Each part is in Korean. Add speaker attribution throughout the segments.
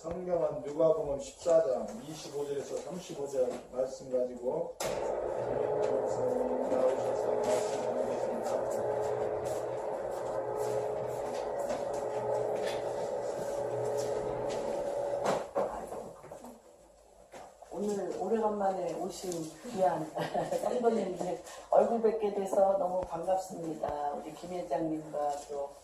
Speaker 1: 성경은 누가복음 14장 25절에서 35절 말씀 가지고 김영주 목사님 나오셔서 말씀 나누겠습니다.
Speaker 2: 오늘 오래간만에 오신 귀한 쌍번님들 얼굴 뵙게 돼서 너무 반갑습니다. 우리 김 회장님과 또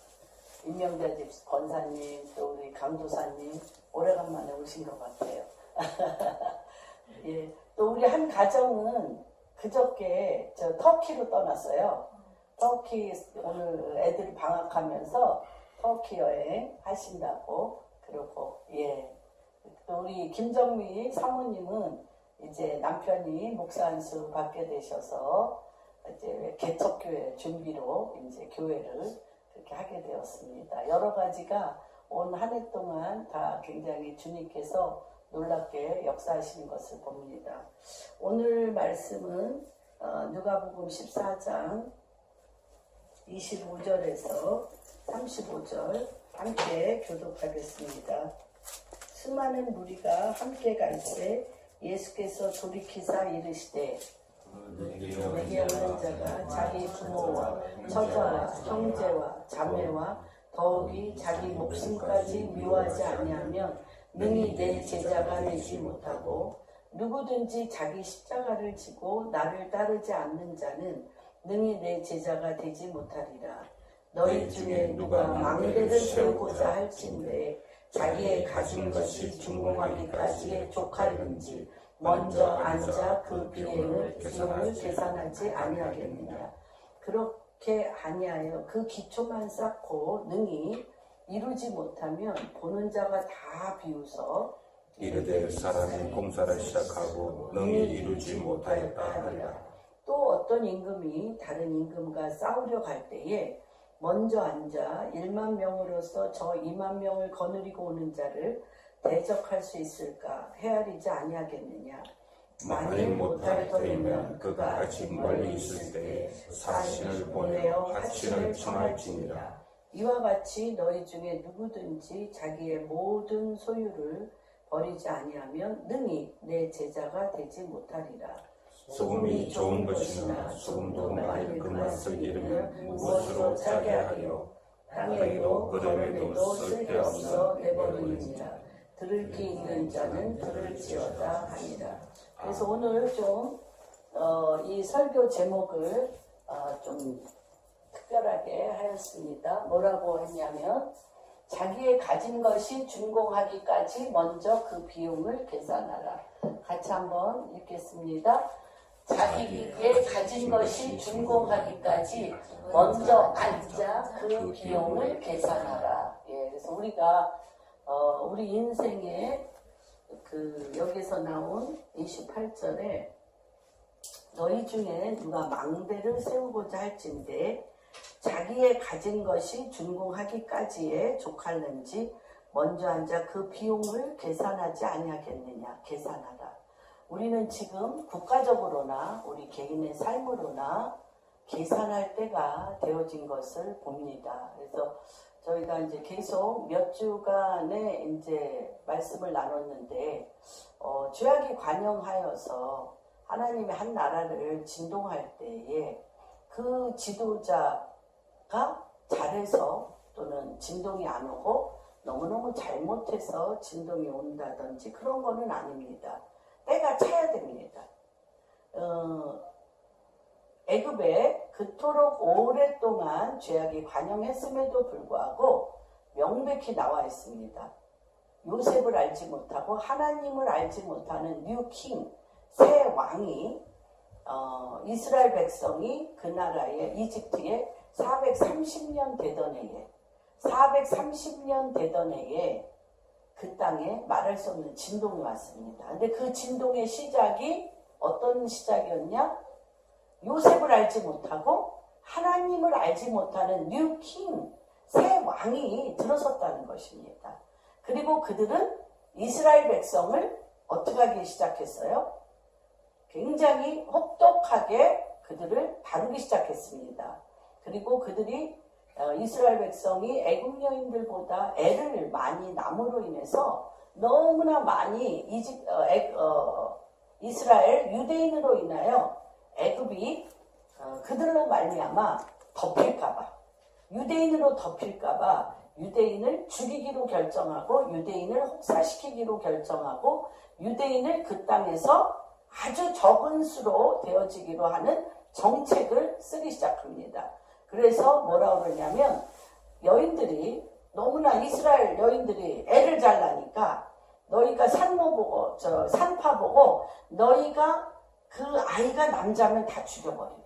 Speaker 2: 임명자 집 권사님, 또 우리 강도사님 오래간만에 오신 것 같아요. 예, 또 우리 한 가정은 그저께 저 터키로 떠났어요. 터키 오늘 애들이 방학하면서 터키 여행 하신다고 그러고, 예. 또 우리 김정미 사모님은 이제 남편이 목사 안수 받게 되셔서 이제 개척교회 준비로 이제 교회를 그렇게 하게 되었습니다. 여러 가지가 온 한 해 동안 다 굉장히 주님께서 놀랍게 역사하시는 것을 봅니다. 오늘 말씀은 누가복음 14장 25절에서 35절 함께 교독하겠습니다. 수많은 무리가 함께 갈 때 예수께서 돌이키사 이르시되 내게 없는 자가 자기 부모와 처자와 형제와 자매와 더욱이 자기 목숨까지 미워하지 아니하면 능히 내 제자가 되지 못하고, 누구든지 자기 십자가를 지고 나를 따르지 않는 자는 능히 내 제자가 되지 못하리라. 너희 중에 누가 망대를 세우고자 할진대 자기의 가진 것이 준공하기까지에 족하는지 먼저 앉아 그 비용을 계산하지 아니하겠느냐. 그렇게 아니하여 그 기초만 쌓고 능히 이루지 못하면 보는 자가 다 비웃어
Speaker 3: 이르되 사람이 공사를 시작하고 능히 이루지 못하였다 하리라.
Speaker 2: 또 어떤 임금이 다른 임금과 싸우려 갈 때에 먼저 앉아 1만 명으로서 저 2만 명을 거느리고 오는 자를 대적할 수 있을까 헤아리지 아니하겠느냐.
Speaker 3: 만일 못할 터이면 그가 아직 멀리 있을 때 사신을 보내어 하친을 청할지니라.
Speaker 2: 이와 같이 너희 중에 누구든지 자기의 모든 소유를 버리지 아니하면 능히 내 제자가 되지 못하리라.
Speaker 3: 소금이 좋은 것이나 소금도 많이 끝났을 이르면 무엇으로 짜게 하리요. 땅에도 그름에도 쓸데없어 내버리니라.
Speaker 2: 들을 귀 있는 자는 들을지어다 하니라. 그래서 오늘 좀 이 설교 제목을 좀 특별하게 하였습니다. 뭐라고 했냐면 자기의 가진 것이 준공하기까지 먼저 그 비용을 계산하라. 같이 한번 읽겠습니다. 자기의 가진 것이 준공하기까지 먼저 앉아 그 비용을 계산하라. 예, 그래서 우리가 우리 인생에 여기서 나온 28절에 너희 중에 누가 망대를 세우고자 할진대 자기의 가진 것이 준공하기까지에 족할는지 먼저 앉아 그 비용을 계산하지 아니하겠느냐. 계산하라. 우리는 지금 국가적으로나 우리 개인의 삶으로나 계산할 때가 되어진 것을 봅니다. 그래서 저희가 이제 계속 몇 주간의 이제 말씀을 나눴는데, 죄악이 관영하여서 하나님의 한 나라를 진동할 때에 그 지도자가 잘해서 또는 진동이 안 오고 너무너무 잘못해서 진동이 온다든지 그런 거는 아닙니다. 때가 차야 됩니다. 애굽에 그토록 오랫동안 죄악이 관영했음에도 불구하고 명백히 나와 있습니다. 요셉을 알지 못하고 하나님을 알지 못하는 뉴킹, 새 왕이 이스라엘 백성이 그 나라에 이집트에 430년 되던 해에 그 땅에 말할 수 없는 진동이 왔습니다. 근데 그 진동의 시작이 어떤 시작이었냐? 요셉을 알지 못하고 하나님을 알지 못하는 뉴킹, 새 왕이 들어섰다는 것입니다. 그리고 그들은 이스라엘 백성을 어떻게 하기 시작했어요? 굉장히 혹독하게 그들을 다루기 시작했습니다. 그리고 그들이 이스라엘 백성이 애굽 여인들보다 애를 많이 남으로 인해서 너무나 많이 이스라엘 유대인으로 인하여 애굽이 그들로 말미암아 덮일까봐, 유대인으로 덮일까봐 유대인을 죽이기로 결정하고 유대인을 혹사시키기로 결정하고 유대인을 그 땅에서 아주 적은 수로 되어지기로 하는 정책을 쓰기 시작합니다. 그래서 뭐라고 그러냐면 여인들이 너무나 이스라엘 여인들이 애를 잘 나니까 너희가 산모 보고 산파 보고 너희가 그 아이가 남자면 다 죽여버리라.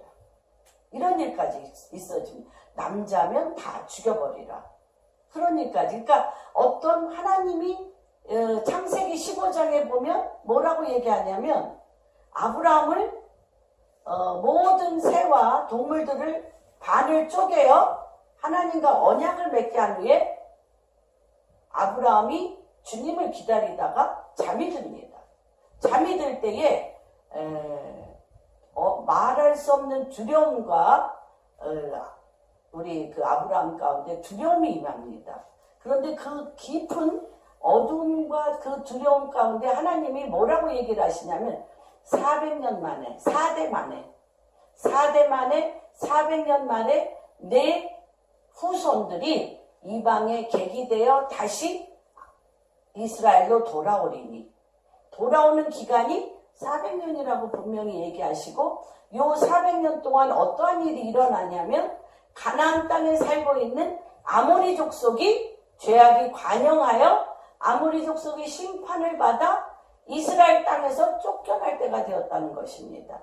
Speaker 2: 이런 일까지 있어집니다. 남자면 다 죽여버리라. 그런 일까지. 그러니까 어떤 하나님이 창세기 15장에 보면 뭐라고 얘기하냐면 아브라함을 모든 새와 동물들을 반을 쪼개어 하나님과 언약을 맺게 한 후에 아브라함이 주님을 기다리다가 잠이 듭니다. 잠이 들 때에 말할 수 없는 두려움과 우리 그 아브라함 가운데 두려움이 임합니다. 그런데 그 깊은 어둠과 그 두려움 가운데 하나님이 뭐라고 얘기를 하시냐면 400년 만에 4대 만에 400년 만에 내 후손들이 이방에 객이되어 다시 이스라엘로 돌아오리니, 돌아오는 기간이 400년이라고 분명히 얘기하시고 요 400년 동안 어떠한 일이 일어나냐면 가나안 땅에 살고 있는 아모리 족속이 죄악이 관영하여 아모리 족속이 심판을 받아 이스라엘 땅에서 쫓겨날 때가 되었다는 것입니다.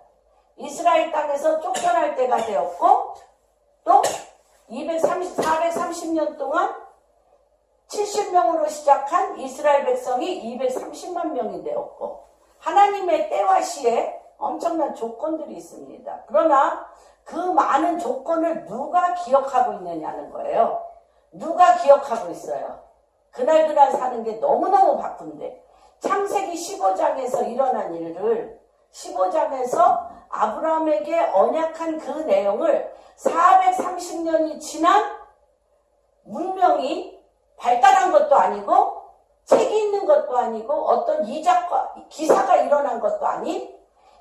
Speaker 2: 이스라엘 땅에서 쫓겨날 때가 되었고 또 430년 동안 70명으로 시작한 이스라엘 백성이 230만 명이 되었고 하나님의 때와 시에 엄청난 조건들이 있습니다. 그러나 그 많은 조건을 누가 기억하고 있느냐는 거예요. 누가 기억하고 있어요. 그날 사는 게 너무너무 바쁜데 창세기 15장에서 일어난 일을 15장에서 아브라함에게 언약한 그 내용을 430년이 지난 문명이 발달한 것도 아니고 책이 있는 것도 아니고 어떤 기사가 일어난 것도 아닌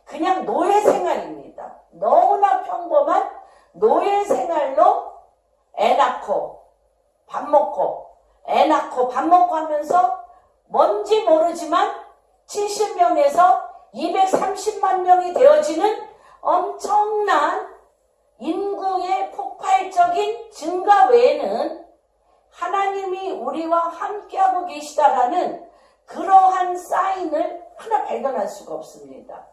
Speaker 2: 그냥 노예 생활입니다. 너무나 평범한 노예 생활로 애 낳고 밥 먹고 애 낳고 밥 먹고 하면서 뭔지 모르지만 70명에서 230만 명이 되어지는 엄청난 인구의 폭발적인 증가 외에는 하나님이 우리와 함께하고 계시다라는 그러한 사인을 하나 발견할 수가 없습니다.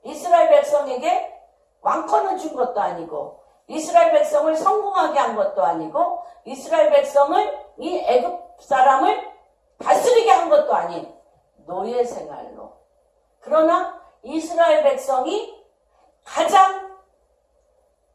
Speaker 2: 이스라엘 백성에게 왕권을 준 것도 아니고 이스라엘 백성을 성공하게 한 것도 아니고 이스라엘 백성을 이 애굽 사람을 다스리게 한 것도 아닌 노예 생활로. 그러나 이스라엘 백성이 가장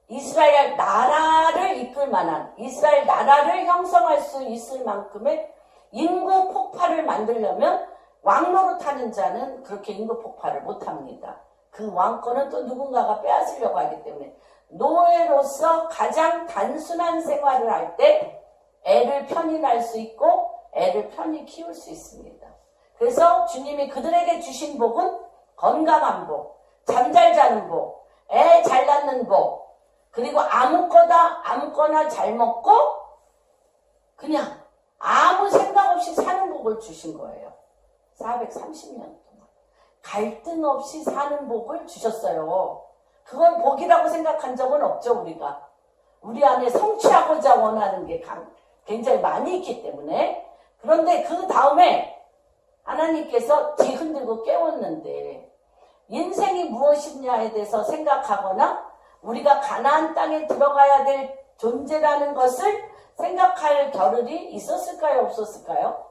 Speaker 2: 이스라엘 나라를 이끌 만한 이스라엘 나라를 형성할 수 있을 만큼의 인구 폭발을 만들려면 왕노릇하는 자는 그렇게 인구 폭발을 못합니다. 그 왕권은 또 누군가가 빼앗으려고 하기 때문에 노예로서 가장 단순한 생활을 할 때 애를 편히 낳을 수 있고 애를 편히 키울 수 있습니다. 그래서 주님이 그들에게 주신 복은 건강한 복, 잠잘 자는 복, 애 잘 낳는 복, 그리고 아무거나 잘 먹고 그냥 아무 생각 없이 사는 복을 주신 거예요. 430년 동안. 갈등 없이 사는 복을 주셨어요. 그건 복이라고 생각한 적은 없죠, 우리가. 우리 안에 성취하고자 원하는 게 굉장히 많이 있기 때문에. 그런데 그 다음에 하나님께서 뒤흔들고 깨웠는데 인생이 무엇이냐에 대해서 생각하거나 우리가 가나안 땅에 들어가야 될 존재라는 것을 생각할 겨를이 있었을까요? 없었을까요?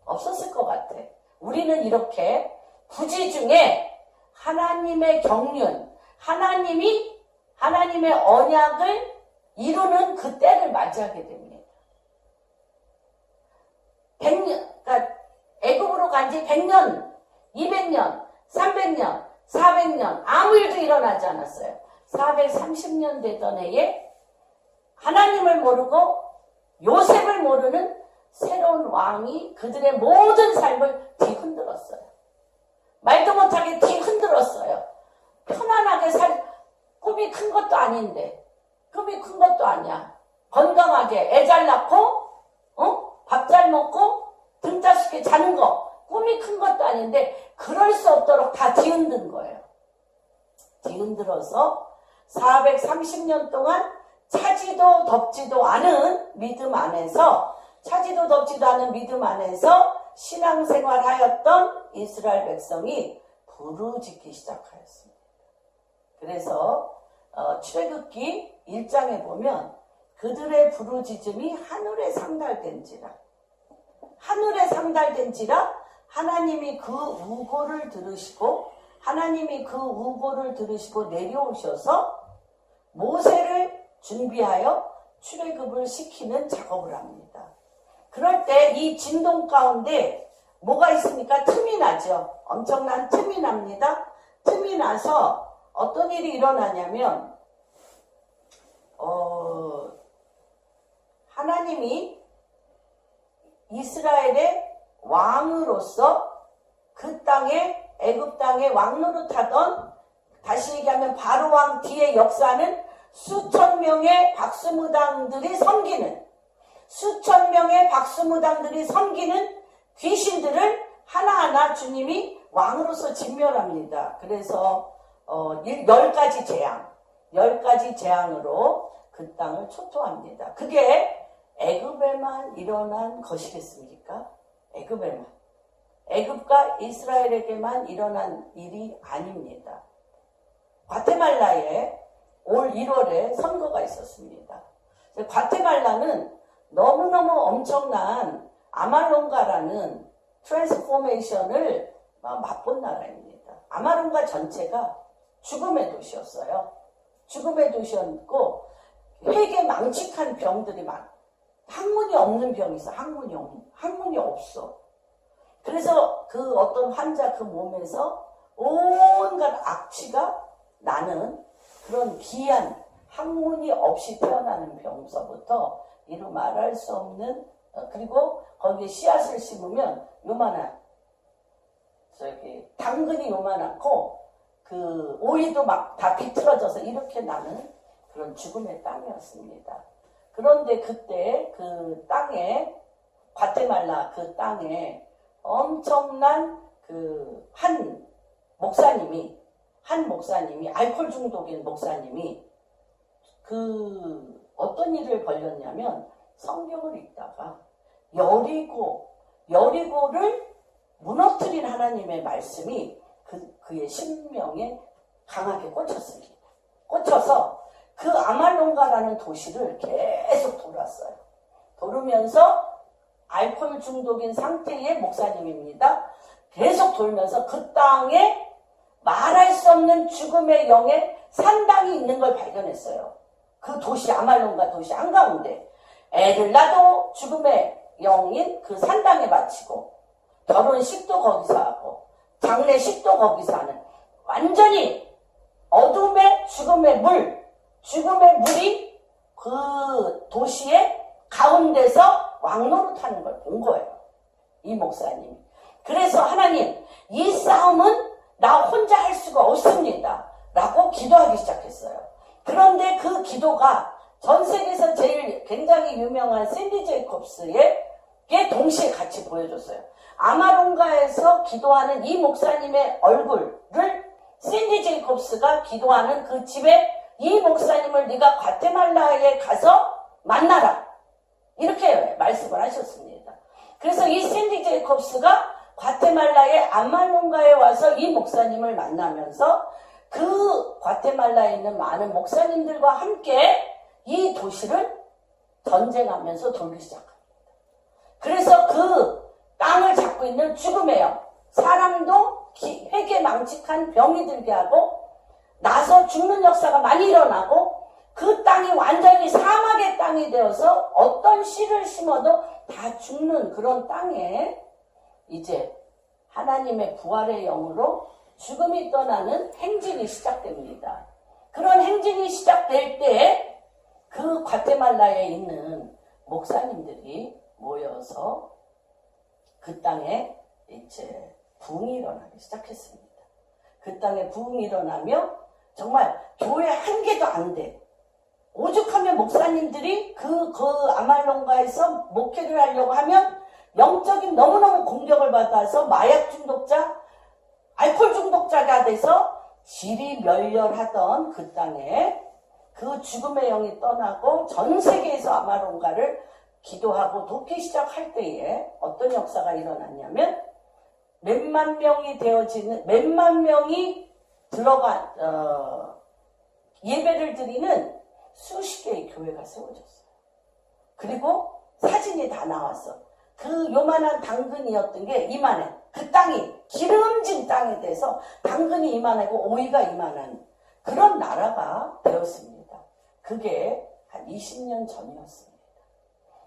Speaker 2: 없었을 것 같아. 우리는 이렇게 부지 중에 하나님의 경륜, 하나님의 언약을 이루는 그 때를 맞이하게 됩니다. 100년, 그러니까 애굽으로 간 지 100년, 200년, 300년, 400년 아무 일도 일어나지 않았어요. 430년 되던 해에 하나님을 모르고 요셉을 모르는 새로운 왕이 그들의 모든 삶을 뒤흔들었어요. 말도 못하게 뒤흔들었어요. 편안하게 꿈이 큰 것도 아닌데, 꿈이 큰 것도 아니야. 건강하게 애 잘 낳고 밥 잘 먹고 등 따숩게 자는 거 꿈이 큰 것도 아닌데 그럴 수 없도록 다 뒤흔든 거예요. 뒤흔들어서 430년 동안 차지도 덥지도 않은 믿음 안에서 신앙생활하였던 이스라엘 백성이 부르짖기 시작하였습니다. 그래서 출애굽기 1장에 보면 그들의 부르짖음이 하늘에 상달된지라 하나님이 그 우고를 들으시고 내려오셔서 모세를 준비하여 출애굽을 시키는 작업을 합니다. 그럴 때 이 진동 가운데 뭐가 있습니까? 틈이 나죠. 엄청난 틈이 납니다. 틈이 나서 어떤 일이 일어나냐면 하나님이 이스라엘의 왕으로서 그 땅에 애굽 땅에 왕노릇하던, 다시 얘기하면 바로 왕 뒤에 역사는 수천 명의 박수무당들이 섬기는 귀신들을 하나하나 주님이 왕으로서 진멸합니다. 그래서 10가지 재앙으로 그 땅을 초토합니다. 그게 애굽에만 일어난 것이겠습니까? 애굽과 이스라엘에게만 일어난 일이 아닙니다. 과테말라에 올 1월에 선거가 있었습니다. 과테말라는 너무너무 엄청난 아말론가라는 트랜스포메이션을 맛본 나라입니다. 아말론가 전체가 죽음의 도시였어요. 죽음의 도시였고 회개망측한 병들이 많아. 학문이 없는 병이 있어. 학문이 없어. 그래서 그 어떤 환자 그 몸에서 온갖 악취가 나는 그런 기이한 학문이 없이 태어나는 병서부터 이루 말할 수 없는, 그리고 거기에 씨앗을 심으면 요만한, 당근이 요만하고 그 오이도 막 다 비틀어져서 이렇게 나는 그런 죽음의 땅이었습니다. 그런데 그때 그 땅에, 과테말라 그 땅에 엄청난 그 한 목사님이, 알코올 중독인 목사님이 그 어떤 일을 벌였냐면 성경을 읽다가 여리고를 무너뜨린 하나님의 말씀이 그의 심령에 강하게 꽂혔습니다. 꽂혀서 그 아말론가라는 도시를 계속 돌았어요. 돌으면서 알코올 중독인 상태의 목사님입니다. 계속 돌면서 그 땅에 말할 수 없는 죽음의 영의 산당이 있는 걸 발견했어요. 그 도시, 아말론가 도시 한가운데 애를 낳아도 죽음의 영인 그 산당에 바치고 결혼식도 거기서 하고 장례식도 거기서 하는, 완전히 어둠의 죽음의 물이 그 도시의 가운데서 왕노릇하는 걸 본 거예요. 이 목사님이. 그래서 하나님, 이 싸움은 나 혼자 할 수가 없습니다. 라고 기도하기 시작했어요. 그런데 그 기도가 전 세계에서 제일 굉장히 유명한 샌디 제이콥스에게 동시에 같이 보여줬어요. 아말론가에서 기도하는 이 목사님의 얼굴을 샌디 제이콥스가 기도하는 그 집에 이 목사님을 네가 과테말라에 가서 만나라. 이렇게 말씀을 하셨습니다. 그래서 이 샌디 제이콥스가 과테말라의 아말론가에 와서 이 목사님을 만나면서 그 과테말라에 있는 많은 목사님들과 함께 이 도시를 전쟁하면서 돌기 시작합니다. 그래서 그 땅을 잡고 있는 죽음의 영, 사람도 회개망측한 병이 들게 하고 나서 죽는 역사가 많이 일어나고 그 땅이 완전히 사막의 땅이 되어서 어떤 씨를 심어도 다 죽는 그런 땅에 이제 하나님의 부활의 영으로 죽음이 떠나는 행진이 시작됩니다. 그런 행진이 시작될 때 그 과테말라에 있는 목사님들이 모여서 그 땅에 이제 부흥이 일어나기 시작했습니다. 그 땅에 부흥이 일어나며 정말 교회 한 개도 안 돼. 오죽하면 목사님들이 그 아말론가에서 목회를 하려고 하면 영적인 너무너무 공격을 받아서 마약 중독자, 알코올 중독자가 돼서 지리멸렬하던 그 땅에 그 죽음의 영이 떠나고 전 세계에서 아말론가를 기도하고 돕기 시작할 때에 어떤 역사가 일어났냐면 몇만 명이 예배를 드리는 수십 개의 교회가 세워졌어요. 그리고 사진이 다 나왔어. 그 요만한 당근이었던 게 이만해. 그 땅이 기름진 땅에 대해서 당근이 이만하고 오이가 이만한 그런 나라가 되었습니다. 그게 한 20년 전이었습니다.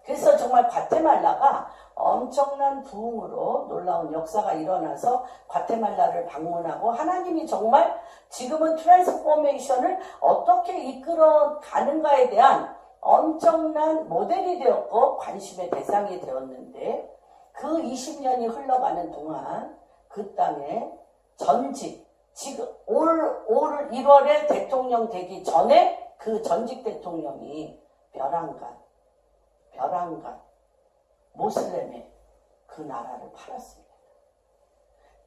Speaker 2: 그래서 정말 과테말라가 엄청난 부흥으로 놀라운 역사가 일어나서 과테말라를 방문하고 하나님이 정말 지금은 트랜스포메이션을 어떻게 이끌어 가는가에 대한 엄청난 모델이 되었고 관심의 대상이 되었는데 그 20년이 흘러가는 동안 그 땅에 전직, 지금 올 1월에 대통령 되기 전에 그 전직 대통령이 벼랑간 모슬렘에 그 나라를 팔았습니다.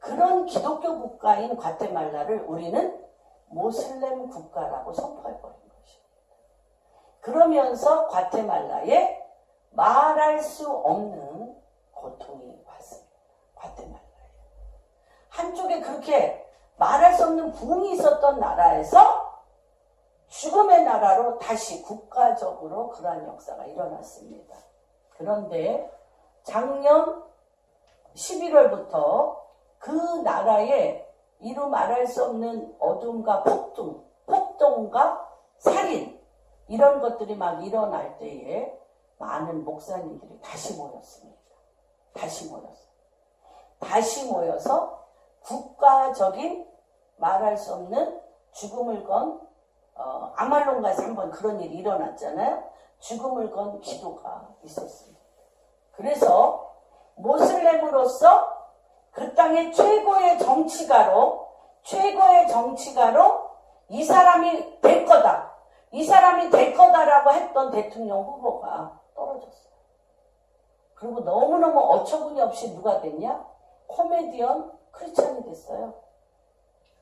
Speaker 2: 그런 기독교 국가인 과테말라를 우리는 모슬렘 국가라고 선포해버린 것입니다. 그러면서 과테말라에 말할 수 없는 고통이 왔습니다. 과테말라에. 한쪽에 그렇게 말할 수 없는 부흥이 있었던 나라에서 죽음의 나라로 다시 국가적으로 그러한 역사가 일어났습니다. 그런데 작년 11월부터 그 나라에 이루 말할 수 없는 어둠과 폭동과 살인 이런 것들이 막 일어날 때에 많은 목사님들이 다시 모였습니다. 다시 모여서 국가적인 말할 수 없는 죽음을 건 아말론가에서 한번 그런 일이 일어났잖아요. 죽음을 건 기도가 있었습니다. 그래서 모슬렘으로서 그 땅의 최고의 정치가로 이 사람이 될 거다라고 했던 대통령 후보가 떨어졌어요. 그리고 너무너무 어처구니 없이 누가 됐냐? 코미디언 크리스찬이 됐어요.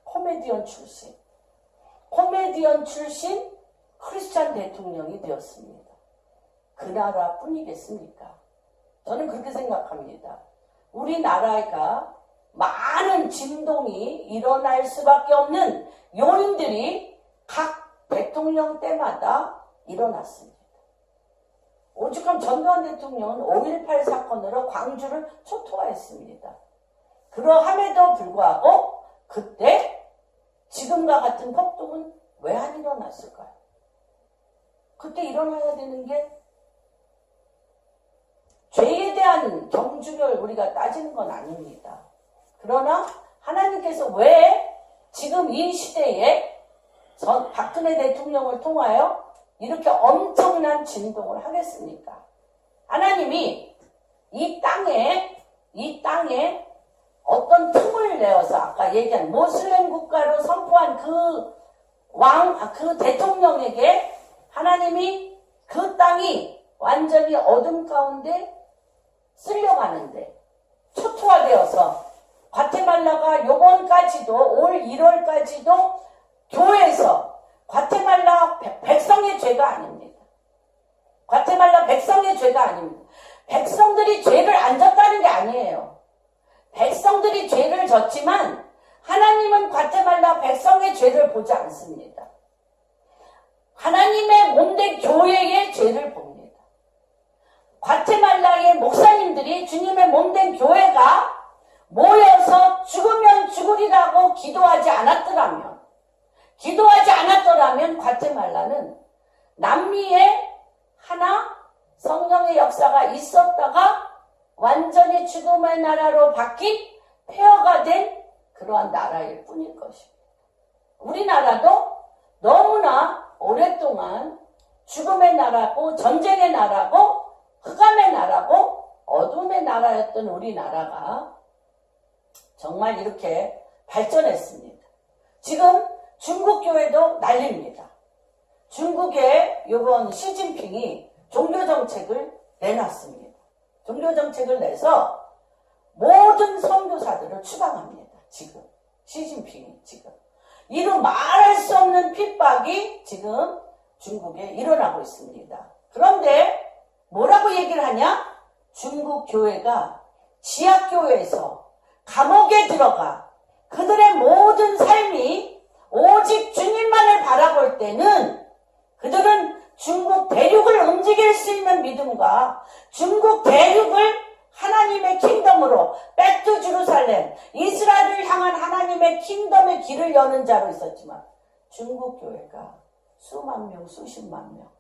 Speaker 2: 코미디언 출신 크리스찬 대통령이 되었습니다. 그 나라뿐이겠습니까? 저는 그렇게 생각합니다. 우리나라가 많은 진동이 일어날 수밖에 없는 요인들이 각 대통령 때마다 일어났습니다. 오죽하면 전두환 대통령은 5.18 사건으로 광주를 초토화했습니다. 그러함에도 불구하고 그때 지금과 같은 폭동은 왜 안 일어났을까요? 그때 일어나야 되는 게 죄에 대한 경주를 우리가 따지는 건 아닙니다. 그러나 하나님께서 왜 지금 이 시대에 박근혜 대통령을 통하여 이렇게 엄청난 진동을 하겠습니까? 하나님이 이 땅에 어떤 틈을 내어서 아까 얘기한 모슬렘 국가로 선포한 그 대통령에게 하나님이 그 땅이 완전히 어둠 가운데 쓸려가는데 초토화되어서 과테말라가 요번까지도 올 1월까지도 교회에서 과테말라 백성의 죄가 아닙니다. 과테말라 백성의 죄가 아닙니다. 백성들이 죄를 안 졌다는 게 아니에요. 백성들이 죄를 졌지만 하나님은 과테말라 백성의 죄를 보지 않습니다. 하나님의 몸된 교회의 죄를 봅니다. 과테말라의 목사님들이 주님의 몸된 교회가 모여서 죽으면 죽으리라고 기도하지 않았더라면 과테말라는 남미에 하나 성령의 역사가 있었다가 완전히 죽음의 나라로 바뀐 폐허가 된 그러한 나라일 뿐일 것입니다. 우리나라도 너무나 오랫동안 죽음의 나라고 전쟁의 나라고 흑암의 나라고 어둠의 나라였던 우리나라가 정말 이렇게 발전했습니다. 지금 중국 교회도 난립니다. 중국의 이번 시진핑이 종교정책을 내놨습니다. 종교정책을 내서 모든 선교사들을 추방합니다. 지금 시진핑이 지금 이루 말할 수 없는 핍박이 지금 중국에 일어나고 있습니다. 그런데 뭐라고 얘기를 하냐? 중국 교회가 지하교회에서 감옥에 들어가 그들의 모든 삶이 오직 주님만을 바라볼 때는 그들은 중국 대륙을 움직일 수 있는 믿음과 중국 대륙을 하나님의 킹덤으로 백투 제루살렘 이스라엘을 향한 하나님의 킹덤의 길을 여는 자로 있었지만 중국 교회가 수만 명, 수십만 명,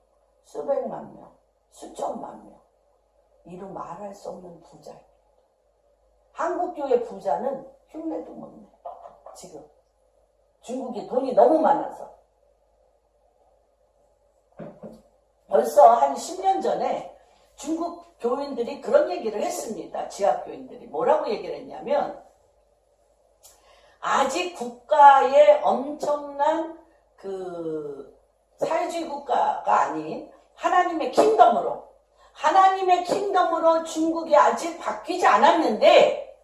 Speaker 2: 수백만 명, 수천만 명 이루 말할 수 없는 부자입니다. 한국 교회 부자는 흉내도 못 내. 지금 중국이 돈이 너무 많아서 벌써 한 10년 전에 중국 교인들이 그런 얘기를 했습니다. 지하교인들이 뭐라고 얘기를 했냐면 아직 국가의 엄청난 그 사회주의 국가가 아닌 하나님의 킹덤으로 킹덤으로 중국이 아직 바뀌지 않았는데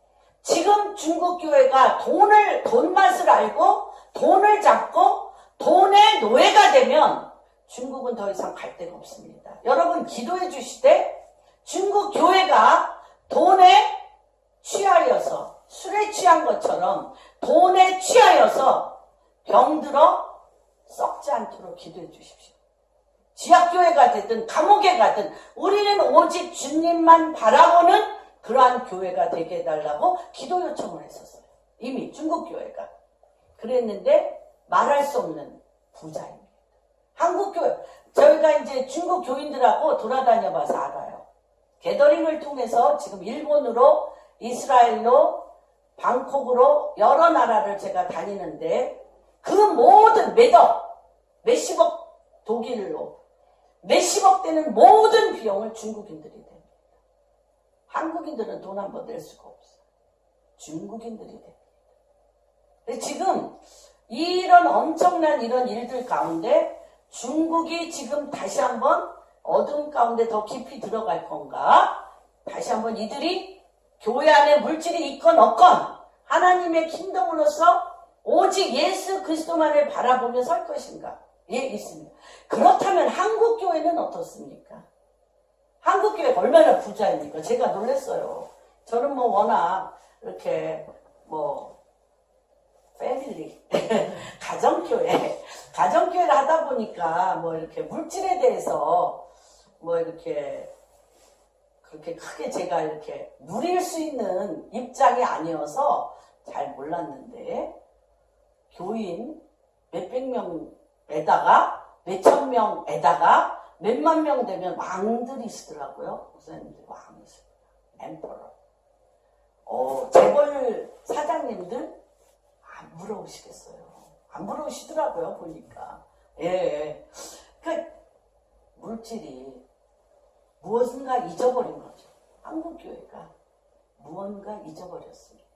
Speaker 2: 지금 중국 교회가 돈 맛을 알고 돈을 잡고 돈의 노예가 되면 중국은 더 이상 갈 데가 없습니다. 여러분 기도해 주시되 중국 교회가 돈에 취하여서 술에 취한 것처럼 돈에 취하여서 병들어 썩지 않도록 기도해 주십시오. 지하교회가 되든 감옥에 가든 우리는 오직 주님만 바라보는 그러한 교회가 되게 해달라고 기도 요청을 했었어요. 이미 중국 교회가. 그랬는데 말할 수 없는 부자입니다. 한국 교회, 저희가 이제 중국 교인들하고 돌아다녀 봐서 알아요. 게더링을 통해서 지금 일본으로, 이스라엘로, 방콕으로 여러 나라를 제가 다니는데 그 모든 몇십억 독일로 몇십억 되는 모든 비용을 중국인들이 냅니다. 한국인들은 돈 한 번 낼 수가 없어요. 중국인들이 냅니다. 근데 지금 이런 엄청난 이런 일들 가운데 중국이 지금 다시 한번 어둠 가운데 더 깊이 들어갈 건가? 다시 한번 이들이 교회 안에 물질이 있건 없건 하나님의 킹덤으로서 오직 예수 그리스도만을 바라보며 설 것인가? 예, 있습니다. 그렇다면 한국 교회는 어떻습니까? 한국 교회가 얼마나 부자입니까? 제가 놀랐어요. 저는 뭐 워낙 이렇게 패밀리 가정교회를 하다 보니까 뭐 이렇게 물질에 대해서 뭐 이렇게 그렇게 크게 제가 이렇게 누릴 수 있는 입장이 아니어서 잘 몰랐는데 교인 몇백 명에다가 몇천 명에다가 몇만 명 되면 왕들이시더라고요. 목사님들 왕이시더라고요. 엠퍼러. 재벌 사장님들 안 부러우시겠어요. 안 부러우시더라고요, 보니까. 예. 그 물질이 무엇인가 잊어버린 거죠. 한국교회가 무언가 잊어버렸습니다.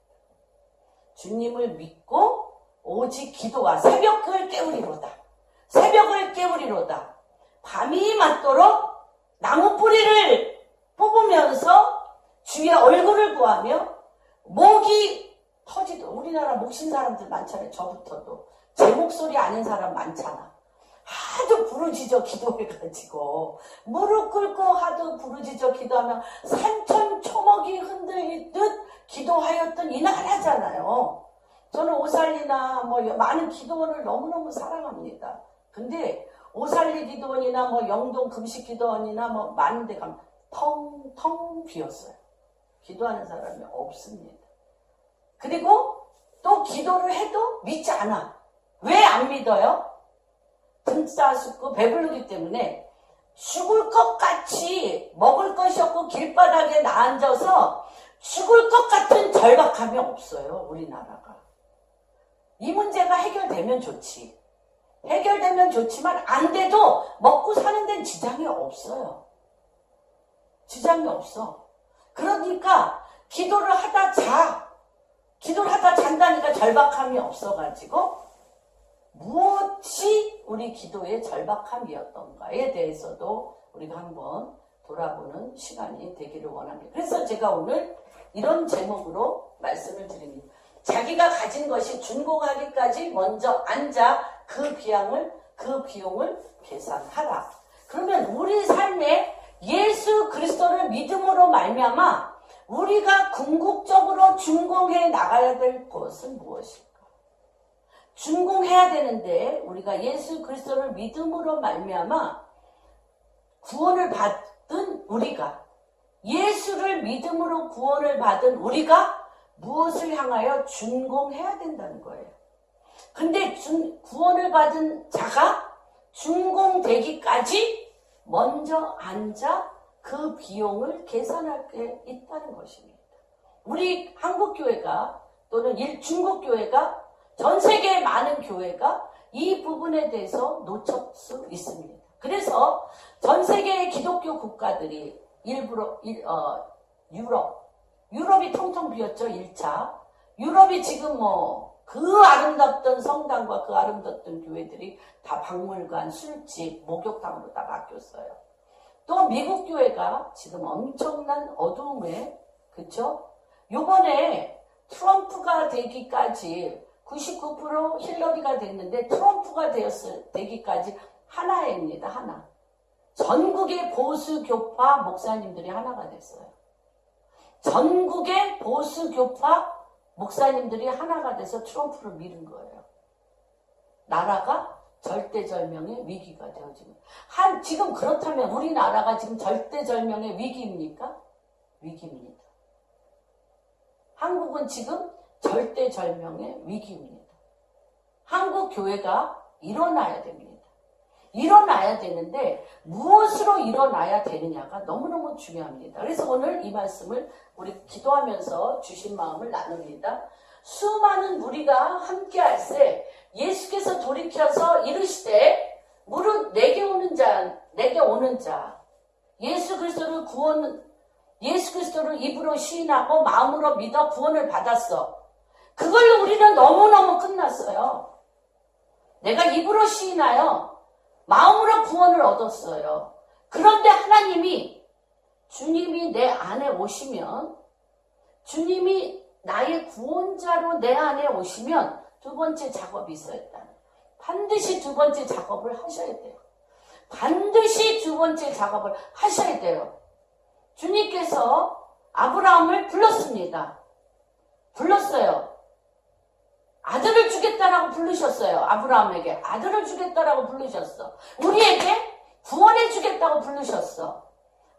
Speaker 2: 주님을 믿고 오직 기도와 새벽을 깨우리로다. 새벽을 깨우리로다. 밤이 맞도록 나무 뿌리를 뽑으면서 주의 얼굴을 구하며 목이 터지도 우리나라 목신 사람들 많잖아요. 저부터도 제 목소리 아는 사람 많잖아. 하도 부르짖어 기도해가지고 무릎 꿇고 하도 부르짖어 기도하면 산천 초목이 흔들리듯 기도하였던 이 나라잖아요. 저는 오살리나 뭐 많은 기도원을 너무너무 사랑합니다. 근데 오살리 기도원이나 뭐 영동 금식 기도원이나 뭐 많은 데 가면 텅텅 비었어요. 기도하는 사람이 없습니다. 그리고 또 기도를 해도 믿지 않아. 왜 안 믿어요? 등싸sup고 배부르기 때문에 죽을 것 같이 먹을 것이 없고 길바닥에 앉아서 죽을 것 같은 절박함이 없어요. 우리나라가. 이 문제가 해결되면 좋지. 해결되면 좋지만 안 돼도 먹고 사는 데는 지장이 없어요. 지장이 없어. 그러니까 기도를 하다 잔다니까 절박함이 없어가지고 무엇이 우리 기도의 절박함이었던가에 대해서도 우리가 한번 돌아보는 시간이 되기를 원합니다. 그래서 제가 오늘 이런 제목으로 말씀을 드립니다. 자기가 가진 것이 준공하기까지 먼저 앉아 그 비용을 계산하라. 그러면 우리 삶에 예수 그리스도를 믿음으로 말미암아 우리가 궁극적으로 준공해 나가야 될 것은 무엇일까? 준공해야 되는데 우리가 예수 그리스도를 믿음으로 말미암아 구원을 받은 우리가, 예수를 믿음으로 구원을 받은 우리가 무엇을 향하여 준공해야 된다는 거예요. 근데 구원을 받은 자가 준공되기까지 먼저 앉아 그 비용을 계산할 게 있다는 것입니다. 우리 한국교회가 또는 중국교회가 전 세계의 많은 교회가 이 부분에 대해서 놓칠 수 있습니다. 그래서 전 세계의 기독교 국가들이 유럽이 통통 비었죠. 1차. 유럽이 지금 그 아름답던 성당과 그 아름답던 교회들이 다 박물관, 술집, 목욕탕으로 다 바뀌었어요. 또 미국 교회가 지금 엄청난 어두움에, 그쵸? 요번에 트럼프가 되기까지 99% 힐러리가 됐는데 트럼프가 되기까지 하나입니다. 하나. 전국의 보수교파 목사님들이 하나가 됐어요. 전국의 보수교파 목사님들이 하나가 돼서 트럼프를 밀은 거예요. 나라가 절대절명의 위기가 되어집니다. 지금 그렇다면 우리나라가 지금 절대절명의 위기입니까? 위기입니다. 한국은 지금 절대절명의 위기입니다. 한국 교회가 일어나야 됩니다. 일어나야 되는데 무엇으로 일어나야 되느냐가 너무너무 중요합니다. 그래서 오늘 이 말씀을 우리 기도하면서 주신 마음을 나눕니다. 수많은 무리가 함께 할세 예수께서 돌이켜서 이르시되 무릇 내게 오는 자 예수 그리스도를 입으로 시인하고 마음으로 믿어 구원을 받았어. 그걸로 우리는 너무너무 끝났어요. 내가 입으로 시인하여 마음으로 구원을 얻었어요. 그런데 하나님이 주님이 내 안에 오시면, 주님이 나의 구원자로 내 안에 오시면 두 번째 작업이 있어야 된다. 반드시 두 번째 작업을 하셔야 돼요. 반드시 두 번째 작업을 하셔야 돼요. 주님께서 아브라함을 불렀습니다. 불렀어요. 아들을 주겠다라고 부르셨어요. 아브라함에게 아들을 주겠다라고 부르셨어. 우리에게 구원해 주겠다고 부르셨어.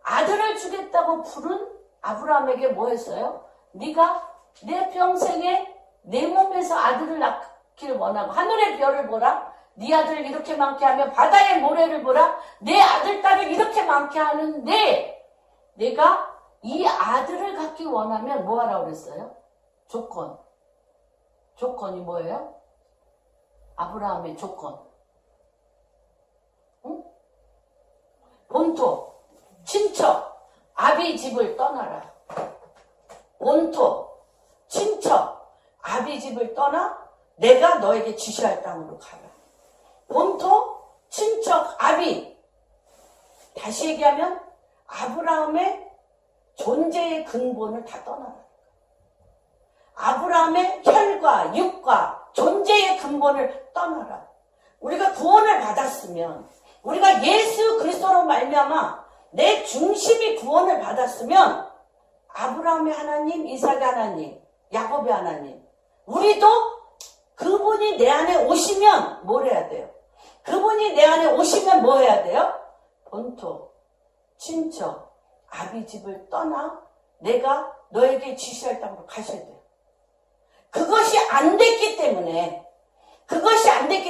Speaker 2: 아들을 주겠다고 부른 아브라함에게 뭐 했어요? 네가 내 평생에 내 몸에서 아들을 낳기를 원하고 하늘의 별을 보라. 네 아들을 이렇게 많게 하면 바다의 모래를 보라. 내 아들 딸을 이렇게 많게 하는데 내가 이 아들을 갖기 원하면 뭐 하라고 그랬어요? 조건이 뭐예요? 아브라함의 조건. 응? 본토, 친척, 아비 집을 떠나라. 본토, 친척, 아비 집을 떠나 내가 너에게 지시할 땅으로 가라. 본토, 친척, 아비. 다시 얘기하면 아브라함의 존재의 근본을 다 떠나라. 아브라함의 혈과 육과 존재의 근본을 떠나라. 우리가 구원을 받았으면, 우리가 예수 그리스도로 말미암아 내 중심이 구원을 받았으면 아브라함의 하나님, 이삭의 하나님, 야곱의 하나님, 우리도 그분이 내 안에 오시면 뭘 해야 돼요? 그분이 내 안에 오시면 뭐 해야 돼요? 본토, 친척, 아비 집을 떠나 내가 너에게 지시할 땅으로 가셔야 돼요. 그것이 안 됐기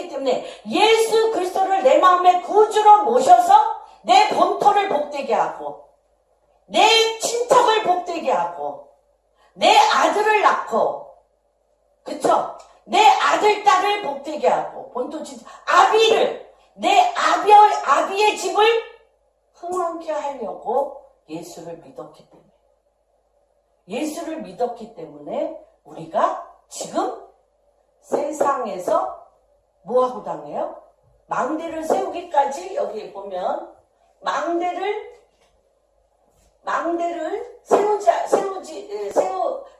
Speaker 2: 때문에 예수 그리스도를 내 마음의 구주로 모셔서 내 본토를 복되게 하고 내 친척을 복되게 하고 내 아들을 낳고 그쵸? 내 아들 딸을 복되게 하고 본토 친척 아비를 내 아비의 집을 흥왕케 하려고 예수를 믿었기 때문에 예수를 믿었기 때문에 우리가 지금 세상에서 뭐하고 당해요? 망대를 세우기까지, 여기 보면 망대를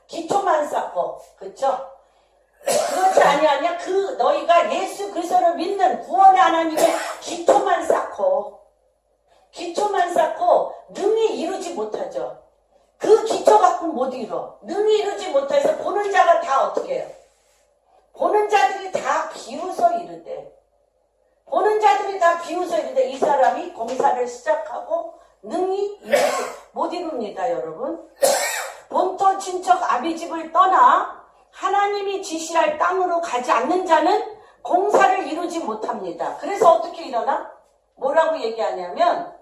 Speaker 2: 기초만 쌓고, 그렇죠? 그렇지 아니하냐? 너희가 예수 그리스도를 믿는 구원의 하나님의 기초만 쌓고 능히 이루지 못하죠. 그 기초 갖고는 못 이뤄. 능히 이루지 못해서 보는 자가 다 어떻게 해요? 보는 자들이 다 비웃어 이르되, 이 사람이 공사를 시작하고 능히 못 이룹니다, 여러분. 본토 친척 아비집을 떠나 하나님이 지시할 땅으로 가지 않는 자는 공사를 이루지 못합니다. 그래서 어떻게 일어나? 뭐라고 얘기하냐면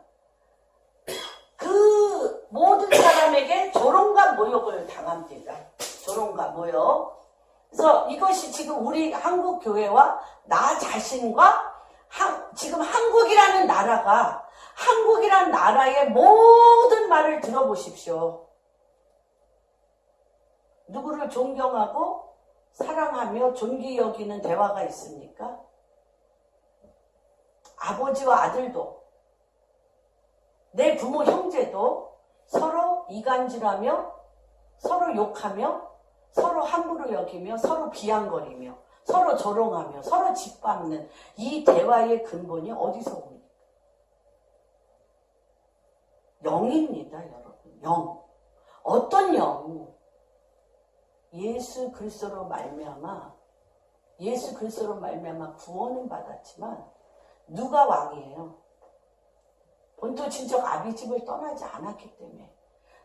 Speaker 2: 그 모든 사람에게 조롱과 모욕을 당합니다. 조롱과 모욕. 그래서 이것이 지금 우리 한국 교회와 나 자신과 지금 한국이라는 나라의 모든 말을 들어보십시오. 누구를 존경하고 사랑하며 존귀 여기는 대화가 있습니까? 아버지와 아들도, 내 부모 형제도 서로 이간질하며, 서로 욕하며, 서로 함부로 여기며, 서로 비양거리며, 서로 조롱하며, 서로 짓밟는 이 대화의 근본이 어디서 옵니까? 영입니다, 여러분. 영. 어떤 영? 예수 그리스도로 말미암아 구원은 받았지만 누가 왕이에요? 본토 친척 아비집을 떠나지 않았기 때문에.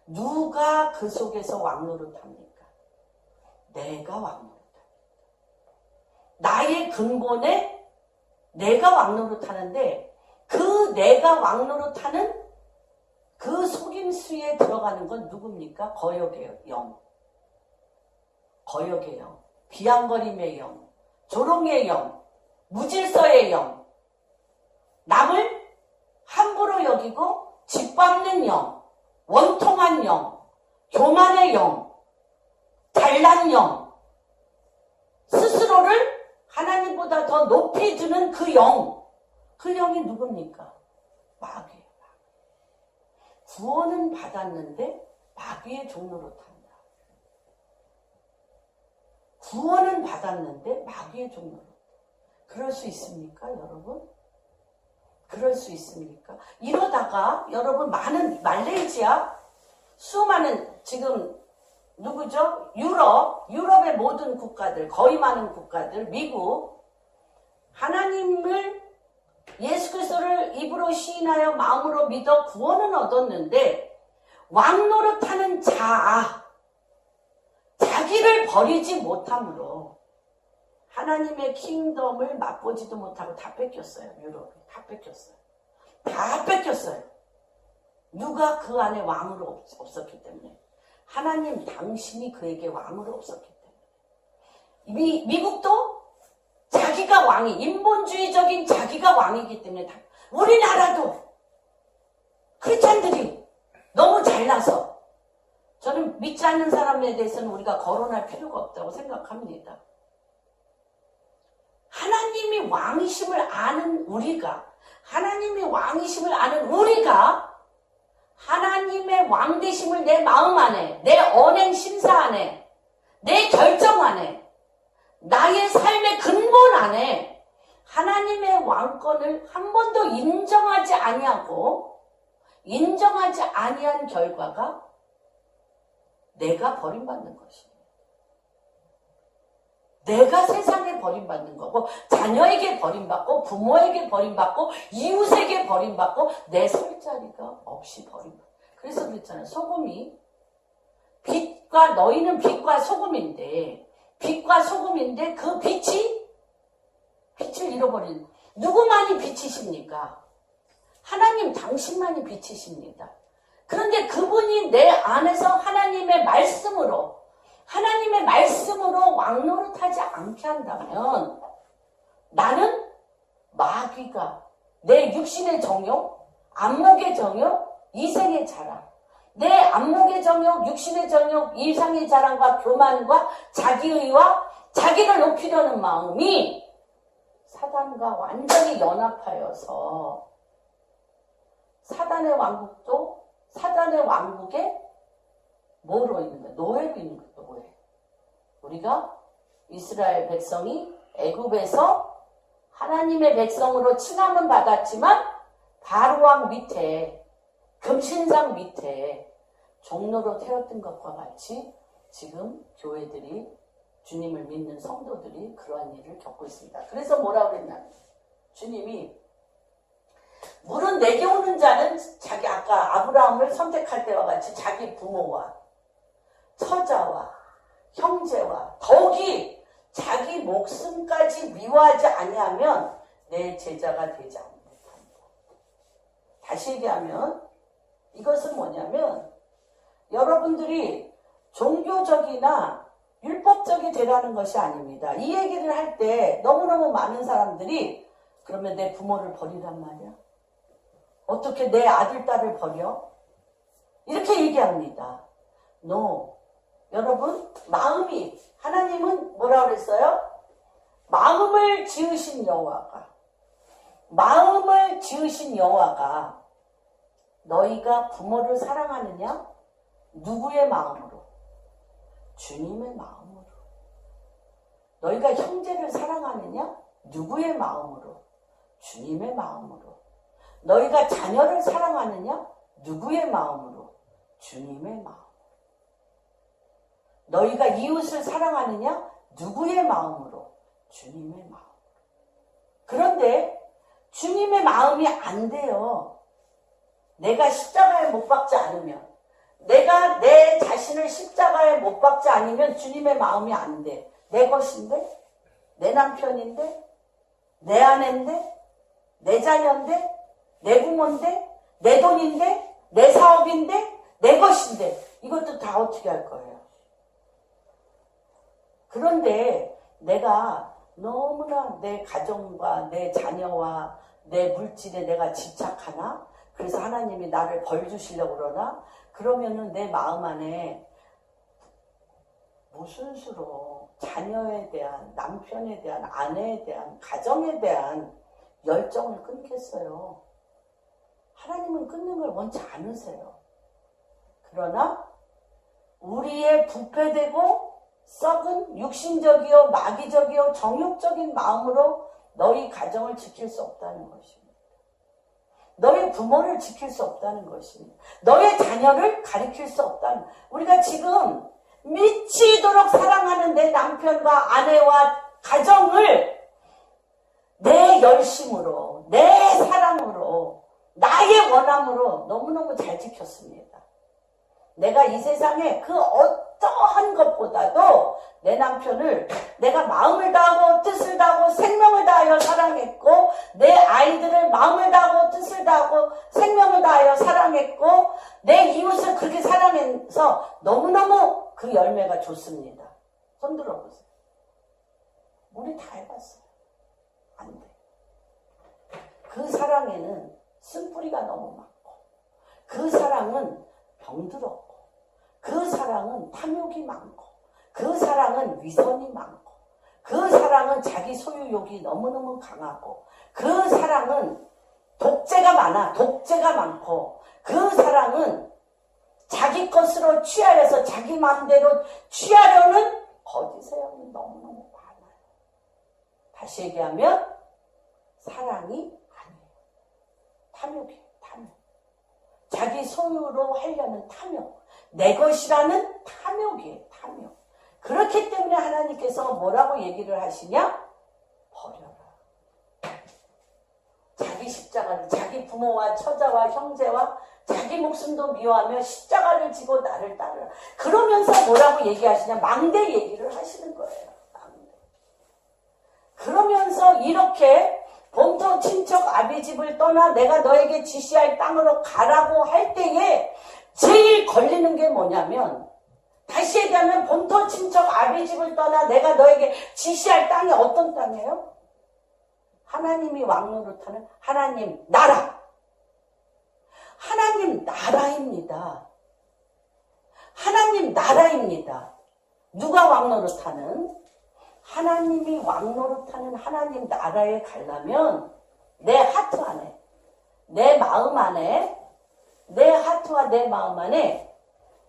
Speaker 2: 누가 그 속에서 왕노릇합니까? 내가 왕노릇합니다. 나의 근본에 내가 왕노릇하는데, 그 내가 왕노릇하는 그 속임수에 들어가는 건 누굽니까? 거역의 영, 비양거림의 영, 조롱의 영, 무질서의 영, 남을 함부로 여기고 짓밟는 영, 원통한 영, 교만의 영, 잘난 영, 스스로를 하나님보다 더 높이 두는 그 영, 그 영이 누굽니까? 마귀예요. 구원은 받았는데 마귀의 종로로 탄다. 구원은 받았는데 마귀의 종로로. 그럴 수 있습니까, 여러분? 그럴 수 있습니까? 이러다가 여러분, 많은 말레이시아, 수많은 지금 누구죠? 유럽의 모든 국가들, 거의 많은 국가들, 미국, 하나님을, 예수 그리스도를 입으로 시인하여 마음으로 믿어 구원은 얻었는데 왕노릇하는 자기를 버리지 못함으로 하나님의 킹덤을 맛보지도 못하고 다 뺏겼어요. 유럽이 다 뺏겼어요. 누가 그 안에 왕으로 없었기 때문에. 하나님 당신이 그에게 왕으로 없었기 때문에. 미국도 자기가 왕이, 인본주의적인 자기가 왕이기 때문에. 우리나라도 크리스찬들이 너무 잘나서, 저는 믿지 않는 사람에 대해서는 우리가 거론할 필요가 없다고 생각합니다. 하나님이 왕이심을 아는 우리가, 하나님의 왕되심을 내 마음 안에, 내 언행 심사 안에, 내 결정 안에, 나의 삶의 근본 안에 하나님의 왕권을 한 번도 인정하지 아니한 결과가 내가 버림받는 것입니다. 내가 세상에 버림받는 거고, 자녀에게 버림받고, 부모에게 버림받고, 이웃에게 버림받고, 내 설 자리가 없이 버림받고. 그래서 그랬잖아요. 소금이, 너희는 빛과 소금인데 그 빛을 잃어버린, 누구만이 빛이십니까? 하나님 당신만이 빛이십니다. 그런데 그분이 내 안에서 하나님의 말씀으로 왕노릇하지 않게 한다면, 나는 마귀가 내 육신의 정욕, 안목의 정욕, 이생의 자랑, 내 안목의 정욕, 육신의 정욕, 이상의 자랑과 교만과 자기의와 자기를 높이려는 마음이 사단과 완전히 연합하여서 사단의 왕국도 사단의 왕국에 뭐로 있는 거야? 노예로 있는 거야. 노예. 우리가 이스라엘 백성이 애굽에서 하나님의 백성으로 칭함은 받았지만 바로왕 밑에 금신상 밑에 종로로 태웠던 것과 같이 지금 교회들이 주님을 믿는 성도들이 그러한 일을 겪고 있습니다. 그래서 뭐라고 그랬냐면 주님이 물은 내게 오는 자는 자기 아까 아브라함을 선택할 때와 같이 자기 부모와 처자와 형제와 더욱이 자기 목숨까지 미워하지 아니하면 내 제자가 되지 못한다. 다시 얘기하면 이것은 뭐냐면 여러분들이 종교적이나 율법적이 되라는 것이 아닙니다. 이 얘기를 할 때 너무너무 많은 사람들이 그러면 내 부모를 버리란 말이야? 어떻게 내 아들, 딸을 버려? 이렇게 얘기합니다. No. 여러분, 마음이, 하나님은 뭐라 그랬어요? 마음을 지으신 여호와가 너희가 부모를 사랑하느냐? 누구의 마음으로? 주님의 마음으로. 너희가 형제를 사랑하느냐? 누구의 마음으로? 주님의 마음으로. 너희가 자녀를 사랑하느냐? 누구의 마음으로? 주님의 마음. 너희가 이웃을 사랑하느냐? 누구의 마음으로? 주님의 마음. 그런데 주님의 마음이 안 돼요. 내가 십자가에 못 박지 않으면, 내가 내 자신을 십자가에 못 박지 않으면 주님의 마음이 안 돼. 내 것인데? 내 남편인데? 내 아내인데? 내 자녀인데? 내 부모인데? 내 돈인데? 내 사업인데? 내 것인데? 이것도 다 어떻게 할 거예요? 그런데 내가 너무나 내 가정과 내 자녀와 내 물질에 내가 집착하나? 그래서 하나님이 나를 벌 주시려고 그러나? 그러면은 내 마음 안에 무슨 수로 자녀에 대한, 남편에 대한, 아내에 대한, 가정에 대한 열정을 끊겠어요. 하나님은 끊는 걸 원치 않으세요. 그러나 우리의 부패되고 썩은 육신적이요 마귀적이요 정욕적인 마음으로 너희 가정을 지킬 수 없다는 것입니다. 너희 부모를 지킬 수 없다는 것입니다. 너의 자녀를 가리킬 수 없다는, 우리가 지금 미치도록 사랑하는 내 남편과 아내와 가정을 내 열심으로, 내 사랑으로, 나의 원함으로 너무너무 잘 지켰습니다. 내가 이 세상에 그 어떠한 것보다도 내 남편을 내가 마음을 다하고 뜻을 다하고 생명을 다하여 사랑했고, 내 아이들을 마음을 다하고 뜻을 다하고 생명을 다하여 사랑했고, 내 이웃을 그렇게 사랑해서 너무너무 그 열매가 좋습니다. 손 들어보세요. 우리 다 해봤어요. 안 돼. 그 사랑에는 쓴뿌리가 너무 많고, 그 사랑은 병들었고, 그 사랑은 탐욕이 많고, 그 사랑은 위선이 많고, 그 사랑은 자기 소유욕이 너무너무 강하고, 그 사랑은 독재가 많고, 그 사랑은 자기 것으로 취하여서 자기 마음대로 취하려는 거짓의 영이 너무너무 많아요. 다시 얘기하면 사랑이 아니에요. 탐욕이에요. 탐욕. 자기 소유로 하려는 탐욕. 내 것이라는 탐욕이에요. 탐욕. 그렇기 때문에 하나님께서 뭐라고 얘기를 하시냐? 버려라. 자기 십자가를, 자기 부모와 처자와 형제와 자기 목숨도 미워하며 십자가를 지고 나를 따르라. 그러면서 뭐라고 얘기하시냐? 망대 얘기를 하시는 거예요. 망대. 그러면서 이렇게 본토 친척 아비집을 떠나 내가 너에게 지시할 땅으로 가라고 할 때에 제일 걸리는 게 뭐냐면, 다시 얘기하면 본토 친척 아비집을 떠나 내가 너에게 지시할 땅이 어떤 땅이에요? 하나님이 왕노릇하는 하나님 나라. 하나님 나라입니다. 하나님 나라입니다. 누가 왕노릇하는? 하나님이 왕노릇하는 하나님 나라에 가려면 내 하트 안에, 내 마음 안에, 내 하트와 내 마음 안에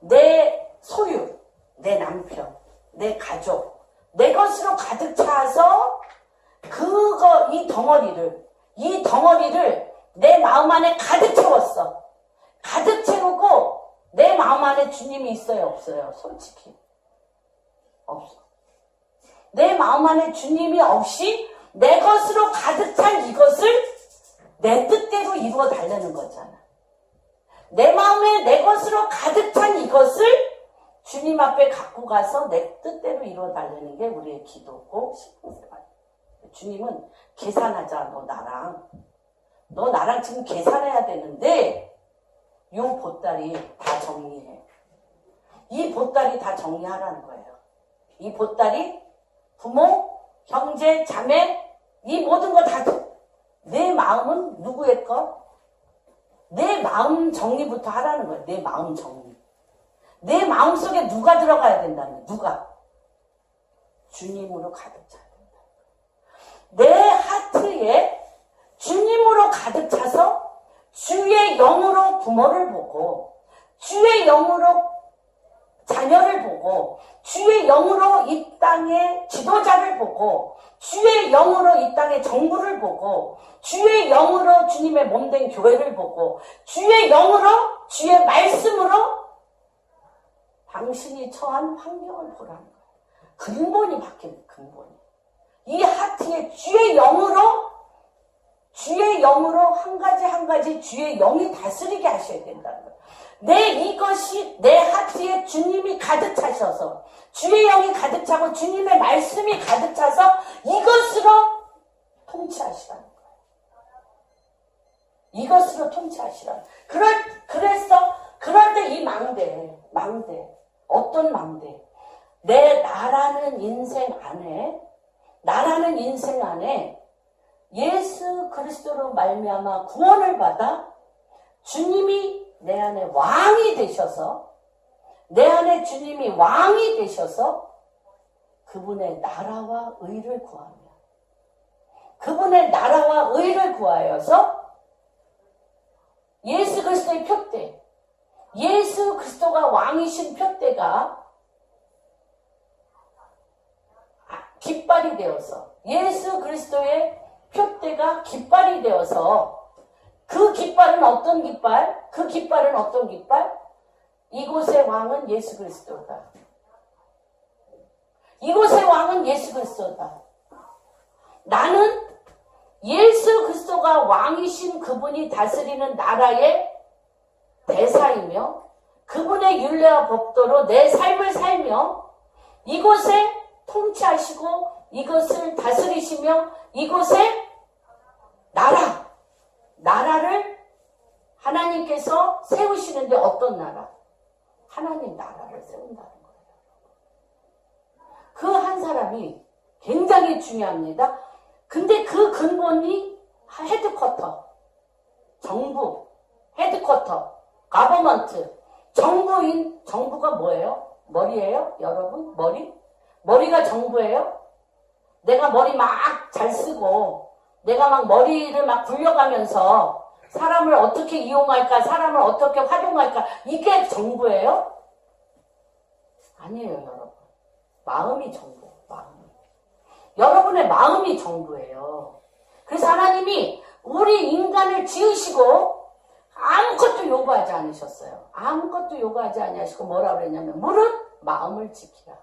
Speaker 2: 내 소유, 내 남편, 내 가족, 내 것으로 가득 차서 이 덩어리를 내 마음 안에 가득 채웠어. 가득 채우고 내 마음 안에 주님이 있어요, 없어요? 솔직히 없어. 내 마음 안에 주님이 없이 내 것으로 가득 찬 이것을 내 뜻대로 이루어 달라는 거잖아. 내 마음에 내 것으로 가득 찬 이것을 주님 앞에 갖고 가서 내 뜻대로 이루어 달라는 게 우리의 기도고 신앙생활. 주님은 계산하자. 너 나랑 지금 계산해야 되는데 요 보따리 다 정리해. 이 보따리 다 정리하라는 거예요. 이 보따리 부모, 형제, 자매 이 모든 거 다 내 마음은 누구의 것? 내 마음 정리부터 하라는 거예요. 내 마음 정리. 내 마음 속에 누가 들어가야 된다는 거예요. 누가? 주님으로 가득 차야 된다. 내 하트에 주님으로 가득 차서 주의 영으로 부모를 보고 주의 영으로 자녀를 보고 주의 영으로 이 땅의 지도자를 보고 주의 영으로 이 땅의 정부를 보고 주의 영으로 주님의 몸된 교회를 보고 주의 영으로 주의 말씀으로 당신이 처한 환경을 보라는 거예요. 근본이 바뀌는 근본이. 이 하트에 주의 영으로 한 가지 주의 영이 다스리게 하셔야 된다는 거예요. 이것이 내 하트에 주님이 가득 차셔서 주의 영이 가득 차고 주님의 말씀이 가득 차서 이것으로 통치하시라는 거예요. 이것으로 통치하시라는 거예요. 그럴 때 이 망대 어떤 망대? 내 나라는 인생 안에 예수 그리스도로 말미암아 구원을 받아 주님이 내 안에 왕이 되셔서 내 안에 주님이 왕이 되셔서 그분의 나라와 의를 구하여서 예수 그리스도의 표대, 예수 그리스도가 왕이신 표대가 깃발이 되어서 예수 그리스도의 표대가 깃발이 되어서 그 깃발은 어떤 깃발? 이곳의 왕은 예수 그리스도다. 나는 예수 그리스도가 왕이신 그분이 다스리는 나라의 대사이며 그분의 율례와 법도로 내 삶을 살며 이곳에 통치하시고 이것을 다스리시며 이곳에 나라를 하나님께서 세우시는데 어떤 나라? 하나님 나라를 세운다는 거예요. 그 한 사람이 굉장히 중요합니다. 근데 그 근본이 헤드쿼터, 정부, 가버먼트, 정부가 뭐예요? 머리예요? 여러분? 머리가 정부예요? 내가 머리 막 잘 쓰고 내가 막 머리를 막 굴려가면서 사람을 어떻게 이용할까, 사람을 어떻게 활용할까, 이게 정부예요? 아니에요, 여러분. 마음이 정부예요, 여러분의 마음이 정부예요. 그래서 하나님이 우리 인간을 지으시고 아무것도 요구하지 않으셨어요. 아무것도 요구하지 않으시고 뭐라 그랬냐면 무릇 마음을 지키라.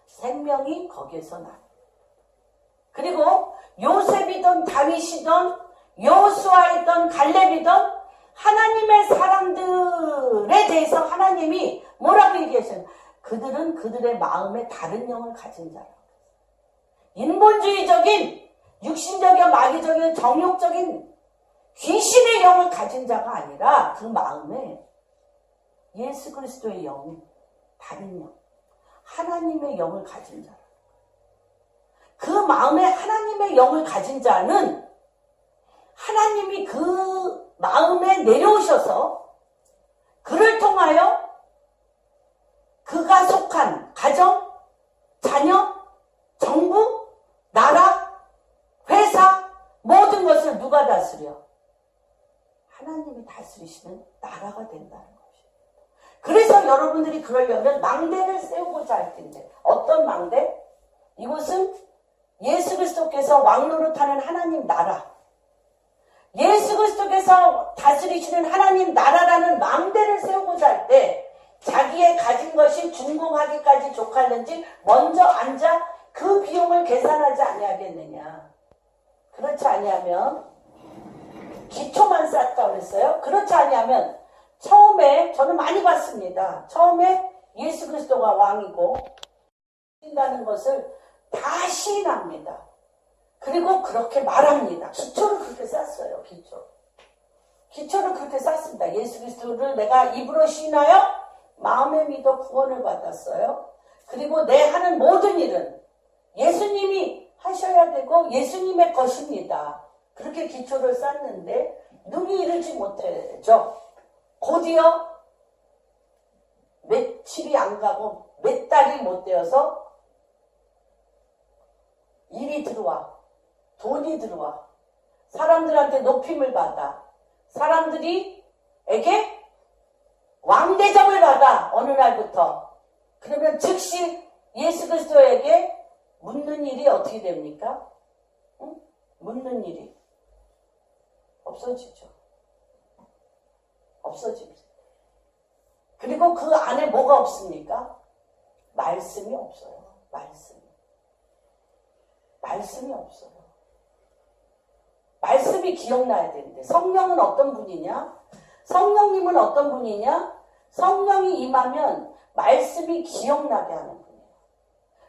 Speaker 2: 생명이 거기에서 나. 그리고 요셉이든 다윗이든 여호수아이든 갈렙이든 하나님의 사람들에 대해서 하나님이 뭐라고 얘기하셨어요? 그들은 그들의 마음에 다른 영을 가진 자라. 인본주의적인, 육신적인, 마귀적인, 정욕적인 귀신의 영을 가진 자가 아니라 그 마음에 예수 그리스도의 영, 다른 영, 하나님의 영을 가진 자라. 그 마음에 하나님의 영을 가진 자는 하나님이 그 마음에 내려오셔서 그를 통하여 그가 속한 가정, 자녀, 정부, 나라, 회사, 모든 것을 누가 다스려? 하나님이 다스리시는 나라가 된다는 것입니다. 그래서 여러분들이 그러려면 망대를 세우고자 할 텐데, 어떤 망대? 이곳은 예수 그리스도께서 왕노릇하는 하나님 나라, 예수 그리스도께서 다스리시는 하나님 나라라는 망대를 세우고자 할 때 자기의 가진 것이 준공하기까지 족하는지 먼저 앉아 그 비용을 계산하지 아니하겠느냐. 그렇지 아니하면 기초만 쌓았다 그랬어요. 그렇지 아니하면 처음에 저는 많이 봤습니다. 처음에 예수 그리스도가 왕이고 다는 것을 다 시인합니다. 그리고 그렇게 말합니다. 기초를 그렇게 쌌어요. 기초를 그렇게 쌌습니다. 예수 그리스도를 내가 입으로 시인하여 마음에 믿어 구원을 받았어요. 그리고 내 하는 모든 일은 예수님이 하셔야 되고 예수님의 것입니다. 그렇게 기초를 쌓는데 능히 이르지 못하죠. 곧이어 며칠이 안 가고 몇 달이 못 되어서 일이 들어와, 돈이 들어와, 사람들한테 높임을 받아, 사람들이 에게 왕대접을 받아. 어느 날부터. 그러면 즉시 예수 그리스도에게 묻는 일이 어떻게 됩니까? 응? 묻는 일이 없어지죠. 없어집니다. 그리고 그 안에 뭐가 없습니까? 말씀이 없어요. 말씀이 없어요. 말씀이 기억나야 되는데 성령은 어떤 분이냐? 성령님은 어떤 분이냐? 성령이 임하면 말씀이 기억나게 하는 분이에요.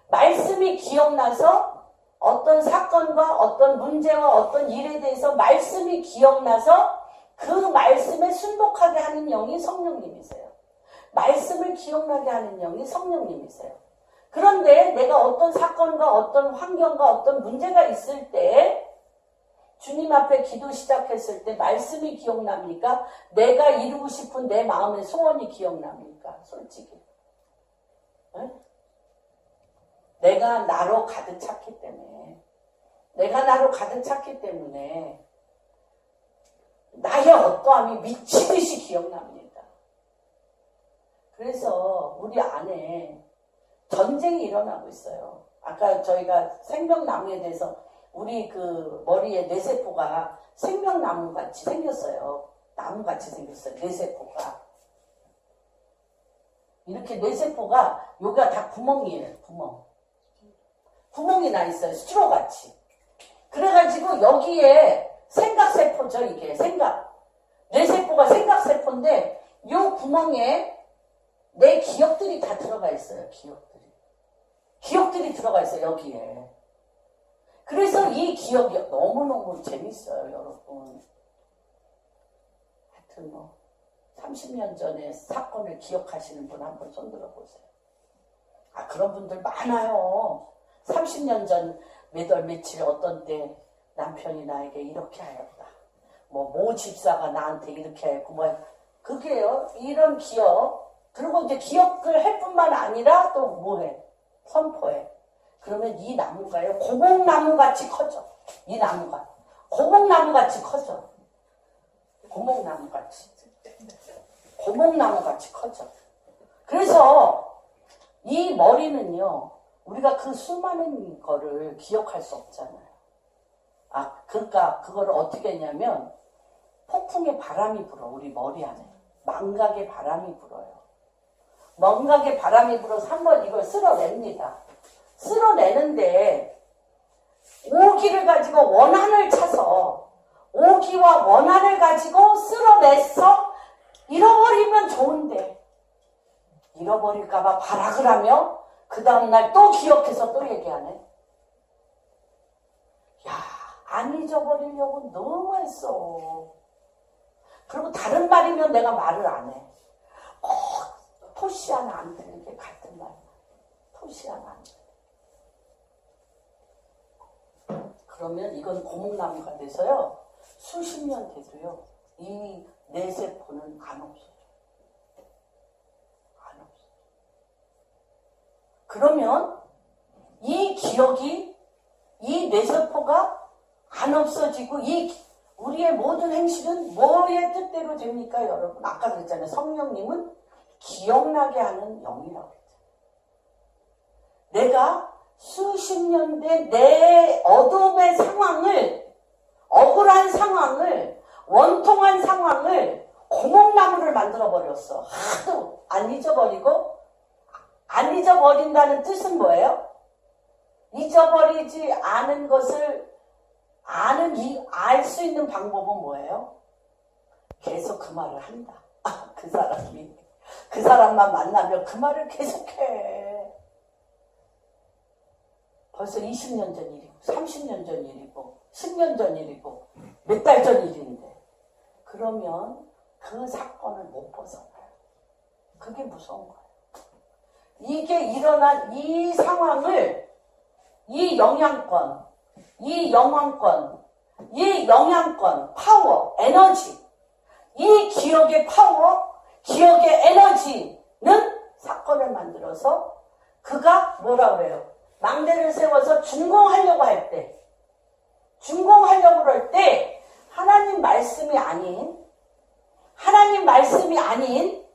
Speaker 2: 말씀이 기억나서 어떤 사건과 어떤 문제와 어떤 일에 대해서 말씀이 기억나서 그 말씀에 순복하게 하는 영이 성령님이세요. 말씀을 기억나게 하는 영이 성령님이세요. 그런데 내가 어떤 사건과 어떤 환경과 어떤 문제가 있을 때 주님 앞에 기도 시작했을 때 말씀이 기억납니까? 내가 이루고 싶은 내 마음의 소원이 기억납니까? 솔직히. 네? 내가 나로 가득 찼기 때문에 나의 어떠함이 미치듯이 기억납니다. 그래서 우리 안에 전쟁이 일어나고 있어요. 아까 저희가 생명나무에 대해서 우리 그 머리에 뇌세포가 생명나무같이 생겼어요. 나무같이 생겼어요. 뇌세포가. 이렇게 뇌세포가 여기가 다 구멍이에요. 구멍이 나 있어요. 수로같이. 그래가지고 여기에 생각세포죠. 이게 뇌세포가 생각세포인데 요 구멍에 내 기억들이 다 들어가 있어요. 기억들이 들어가 있어요. 여기에. 그래서 이 기억이 너무너무 재밌어요. 여러분. 하여튼 30년 전에 사건을 기억하시는 분 한번 손 들어보세요. 아, 그런 분들 많아요. 30년 전 몇 월 며칠 어떤 때 남편이 나에게 이렇게 하였다. 모 집사가 나한테 이렇게 했고 그게요. 이런 기억. 그리고 이제 기억을 할 뿐만 아니라 또 뭐해? 선포해. 그러면 이 나무가요. 고목나무같이 커져. 이 나무가. 고목나무같이 커져. 고목나무같이 커져. 그래서 이 머리는요. 우리가 그 수많은 거를 기억할 수 없잖아요. 그러니까 그거를 어떻게 했냐면 폭풍의 바람이 불어. 우리 머리 안에. 망각의 바람이 불어요. 망각의 바람이 불어서 한번 이걸 쓸어냅니다. 쓸어내는데 오기를 가지고 원한을 차서 오기와 원한을 가지고 쓸어내서 잃어버리면 좋은데 잃어버릴까봐 발악을 하며 그 다음날 또 기억해서 또 얘기하네. 야, 안 잊어버리려고 너무 했어. 그리고 다른 말이면 내가 말을 안 해. 토시 하나 안 들리게 같은 말. 토시 하나 안 들리게. 그러면 이건 고목나무가 돼서요. 수십 년 돼도요. 이 뇌세포는 안 없어져. 그러면 이 기억이, 이 뇌세포가 안 없어지고 우리의 모든 행실은 뭐의 뜻대로 됩니까, 여러분? 아까 그랬잖아요. 성령님은 기억나게 하는 영이라고 그랬잖아요. 내가 수십 년 된 내 어둠의 상황을, 억울한 상황을, 원통한 상황을 고목나무를 만들어버렸어. 하도 안 잊어버리고, 안 잊어버린다는 뜻은 뭐예요? 잊어버리지 않은 것을 알 수 있는 방법은 뭐예요? 계속 그 말을 한다. 그 사람이. 그 사람만 만나면 그 말을 계속해. 벌써 20년 전 일이고, 30년 전 일이고, 10년 전 일이고, 몇 달 전 일인데. 그러면 그 사건을 못 벗어나요. 그게 무서운 거예요. 이게 일어난 이 상황을, 이 영향권, 파워, 에너지, 이 기억의 파워, 기억의 에너지는 사건을 만들어서 그가 뭐라 그래요? 망대를 세워서 준공하려고 할 때, 그럴 때 하나님 말씀이 아닌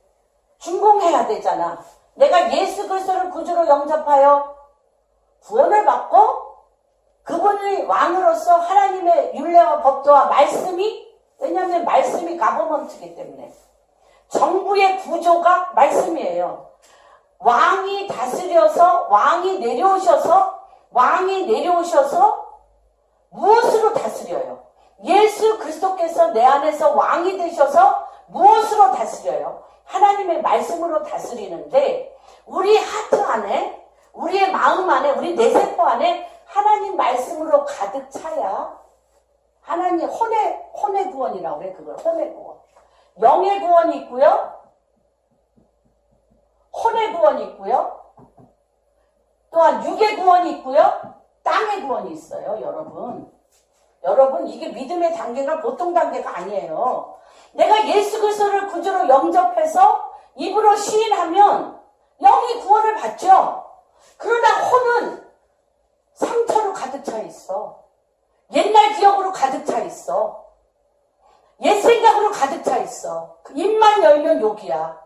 Speaker 2: 준공해야 되잖아. 내가 예수 그리스도를 구주로 영접하여 구원을 받고 그분이 왕으로서 하나님의 율례와 법도와 말씀이, 왜냐하면 말씀이 가버먼트이기 때문에 정부의 구조가 말씀이에요. 왕이 다스려서, 왕이 내려오셔서 무엇으로 다스려요? 예수 그리스도께서 내 안에서 왕이 되셔서 무엇으로 다스려요? 하나님의 말씀으로 다스리는데, 우리 하트 안에, 우리의 마음 안에, 우리 뇌세포 안에 하나님 말씀으로 가득 차야 하나님 혼의 구원이라고 그래. 그걸 혼의 구원. 영의 구원이 있고요. 혼의 구원이 있고요. 또한 육의 구원이 있고요. 땅의 구원이 있어요, 여러분. 여러분, 이게 믿음의 단계가 보통 단계가 아니에요. 내가 예수 그리스도를 구주로 영접해서 입으로 시인하면 영이 구원을 받죠. 그러나 혼은 상처로 가득 차 있어. 옛날 기억으로 가득 차 있어. 옛 생각으로 가득 차 있어. 입만 열면 욕이야.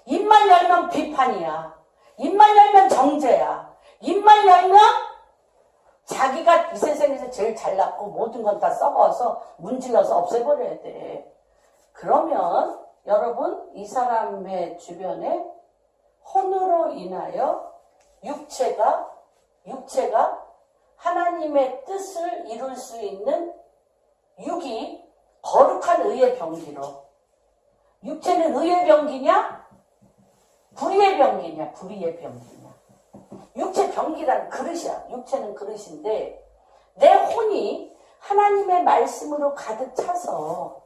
Speaker 2: 입만 열면 비판이야. 입만 열면 정죄야. 입만 열면 자기가 이 세상에서 제일 잘났고 모든 건 다 썩어서 문질러서 없애버려야 돼. 그러면 여러분, 이 사람의 주변에 혼으로 인하여 육체가 하나님의 뜻을 이룰 수 있는 육이 거룩한 의의 병기로. 육체는 의의 병기냐? 불의의 병기냐? 불의의 병기냐? 육체 병기란 그릇이야. 육체는 그릇인데 내 혼이 하나님의 말씀으로 가득 차서,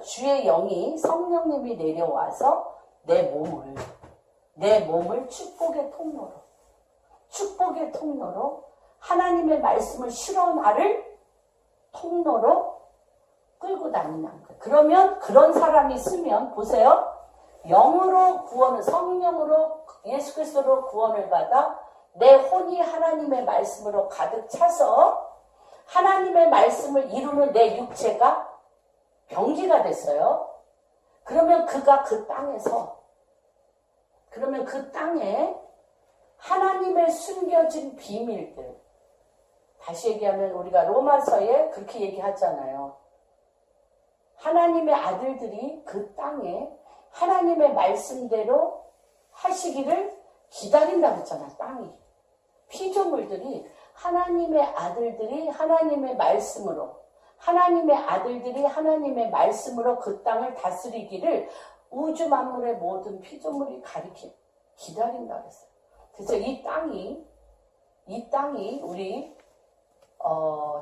Speaker 2: 주의 영이, 성령님이 내려와서 내 몸을 축복의 통로로 하나님의 말씀을 실어 나를 통로로 끌고 다니는 거예요. 그러면 그런 사람이 있으면 보세요. 영으로 구원을, 성령으로 예수 그리스도로 구원을 받아 내 혼이 하나님의 말씀으로 가득 차서 하나님의 말씀을 이루는 내 육체가 병기가 됐어요. 그러면 그가 그 땅에 하나님의 숨겨진 비밀들, 다시 얘기하면 우리가 로마서에 그렇게 얘기하잖아요. 하나님의 아들들이 그 땅에 하나님의 말씀대로 하시기를 기다린다고 했잖아. 땅이, 피조물들이 하나님의 아들들이 하나님의 말씀으로 그 땅을 다스리기를 우주 만물의 모든 피조물이 기다린다고 했어요. 그래서 이 땅이 우리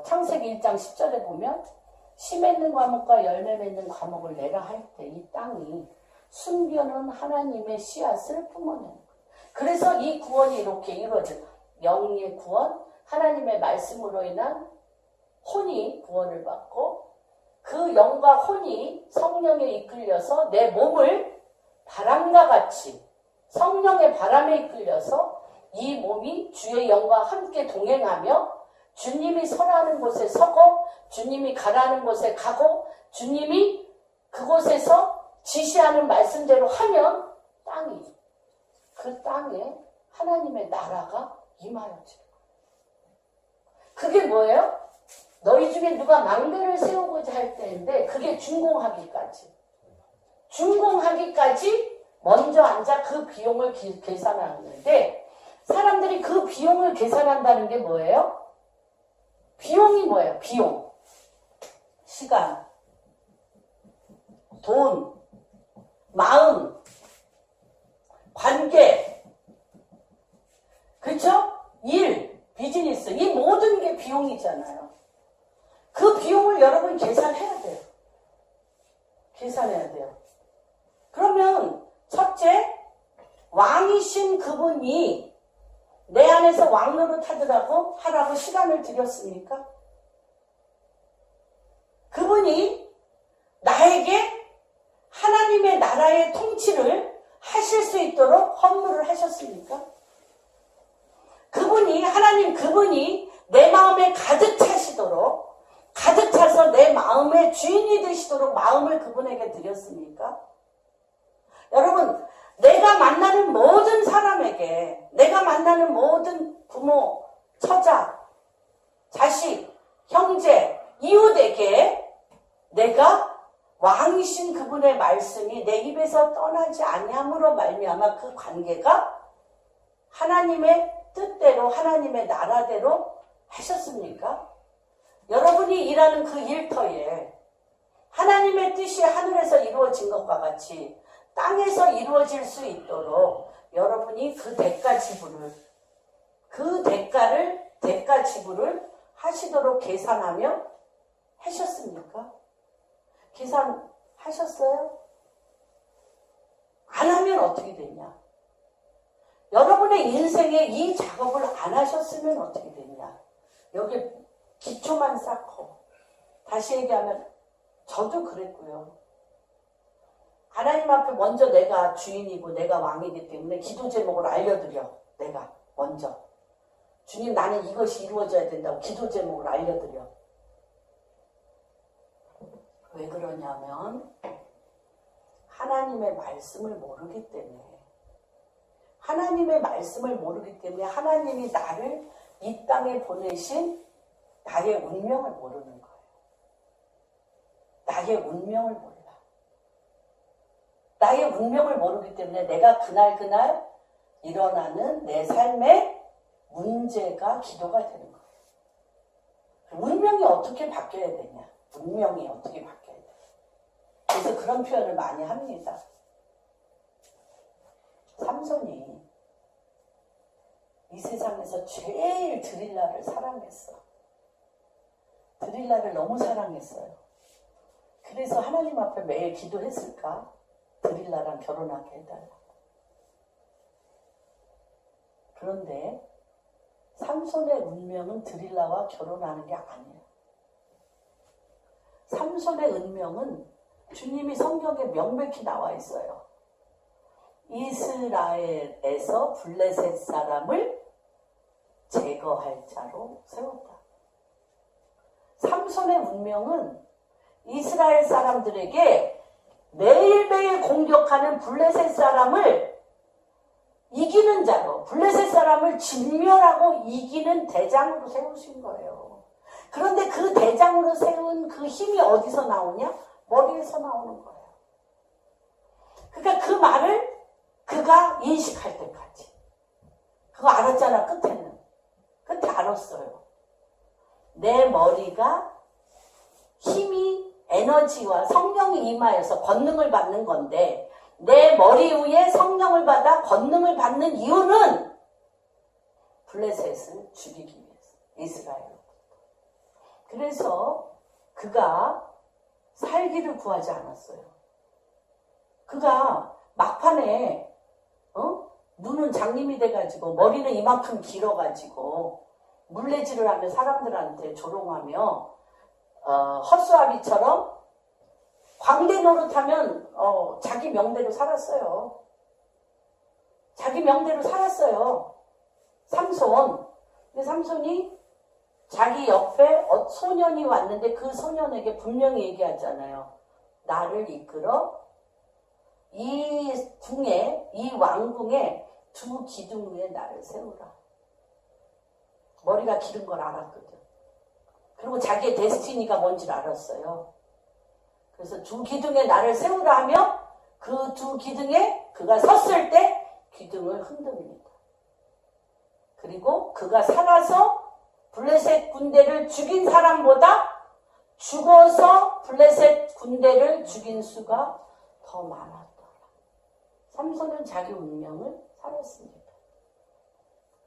Speaker 2: 창세기 1장 10절에 보면 씨 맺는 과목과 열매 맺는 과목을 내라 할 때 이 땅이 숨겨놓은 하나님의 씨앗을 품어내는 거예요. 그래서 이 구원이 이렇게 이루어져요. 영의 구원, 하나님의 말씀으로 인한 혼이 구원을 받고 그 영과 혼이 성령에 이끌려서 내 몸을 같이 성령의 바람에 이끌려서 이 몸이 주의 영과 함께 동행하며 주님이 서라는 곳에 서고 주님이 가라는 곳에 가고 주님이 그곳에서 지시하는 말씀대로 하면 그 땅에 하나님의 나라가 임하여져요. 그게 뭐예요? 너희 중에 누가 망대를 세우고자 할 때인데 그게 준공하기까지 먼저 앉아 그 비용을 계산하는데 사람들이 그 비용을 계산한다는 게 뭐예요? 비용이 뭐예요? 비용. 시간, 돈, 마음, 관계, 그렇죠? 일, 비즈니스, 이 모든 게 비용이잖아요. 그 비용을 여러분 계산해야 돼요. 계산해야 돼요. 그러면 첫째, 왕이신 그분이 내 안에서 왕노릇 하라고 시간을 드렸습니까? 그분이 나에게 하나님의 나라의 통치를 하실 수 있도록 헌물을 하셨습니까? 그분이 내 마음에 가득 차서 내 마음의 주인이 되시도록 마음을 그분에게 드렸습니까? 여러분, 내가 만나는 모든 사람에게, 내가 만나는 모든 부모, 처자, 자식, 형제, 이웃에게 내가 왕이신 그분의 말씀이 내 입에서 떠나지 아니함으로 말미암아 그 관계가 하나님의 뜻대로 하나님의 나라대로 하셨습니까? 여러분이 일하는 그 일터에 하나님의 뜻이 하늘에서 이루어진 것과 같이 땅에서 이루어질 수 있도록 여러분이 그 대가 지불을 하시도록 계산하며 하셨습니까? 계산하셨어요? 안 하면 어떻게 되냐? 여러분의 인생에 이 작업을 안 하셨으면 어떻게 되냐? 여기 기초만 쌓고, 다시 얘기하면 저도 그랬고요. 하나님 앞에 먼저 내가 주인이고 내가 왕이기 때문에 기도 제목을 알려드려. 내가 먼저. 주님, 나는 이것이 이루어져야 된다고 기도 제목을 알려드려. 왜 그러냐면 하나님의 말씀을 모르기 때문에. 하나님의 말씀을 모르기 때문에 하나님이 나를 이 땅에 보내신 나의 운명을 모르는 거예요. 나의 운명을 몰라. 나의 운명을 모르기 때문에 내가 그날 일어나는 내 삶의 문제가 기도가 되는 거예요. 운명이 어떻게 바뀌어야 되냐? 운명이 어떻게 바뀌어야 돼? 그래서 그런 표현을 많이 합니다. 삼손이 이 세상에서 제일 드릴라를 사랑했어. 드릴라를 너무 사랑했어요. 그래서 하나님 앞에 매일 기도했을까? 드릴라랑 결혼하게 해달라고. 그런데 삼손의 운명은 드릴라와 결혼하는 게 아니에요. 삼손의 운명은 주님이 성경에 명백히 나와 있어요. 이스라엘에서 블레셋 사람을 제거할 자로 세웠다. 삼손의 운명은 이스라엘 사람들에게 매일매일 공격하는 블레셋 사람을 이기는 자로, 블레셋 사람을 진멸하고 이기는 대장으로 세우신 거예요. 그런데 그 대장으로 세운 그 힘이 어디서 나오냐? 머리에서 나오는 거예요. 그러니까 그 말을 그가 인식할 때까지. 그거 알았잖아, 끝에 알았어요. 내 머리가 힘이, 에너지와 성령이 임하여서 권능을 받는 건데 내 머리 위에 성령을 받아 권능을 받는 이유는 블레셋을 죽이기 위해서. 이스라엘. 그래서 그가 살기를 구하지 않았어요. 그가 막판에 눈은 장님이 돼가지고 머리는 이만큼 길어가지고 물레질을 하며 사람들한테 조롱하며 헛수아비처럼 광대 노릇하면 자기 명대로 살았어요. 자기 명대로 살았어요. 삼손. 근데 삼손이 자기 옆에 소년이 왔는데 그 소년에게 분명히 얘기하잖아요. 나를 이끌어 이 왕궁에 두 기둥 위에 나를 세우라. 머리가 기른 걸 알았거든. 그리고 자기의 데스티니가 뭔지를 알았어요. 그래서 두 기둥에 나를 세우라 하며 그 두 기둥에 그가 섰을 때 기둥을 흔듭니다. 그리고 그가 살아서 블레셋 군대를 죽인 사람보다 죽어서 블레셋 군대를 죽인 수가 더 많았더라. 삼손은 자기 운명을 살았습니다.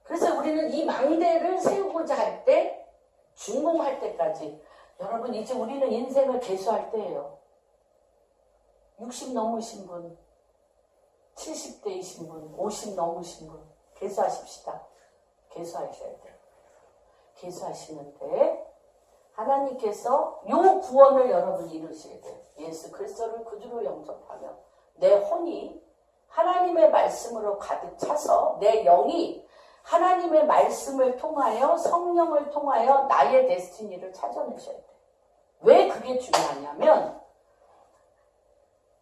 Speaker 2: 그래서 우리는 이 망대를 세우고자 할 때, 준공할 때까지, 여러분 이제 우리는 인생을 계수할 때예요. 60 넘으신 분, 70대이신 분, 50 넘으신 분, 계수하십시다. 계수하셔야 돼요. 계수하시는데 하나님께서 요 구원을 여러분이 이루셔야 돼요. 예수 그리스도를 구주로 영접하며 내 혼이 하나님의 말씀으로 가득 차서 내 영이 하나님의 말씀을 통하여 성령을 통하여 나의 데스티니를 찾아내셔야 돼요. 왜 그게 중요하냐면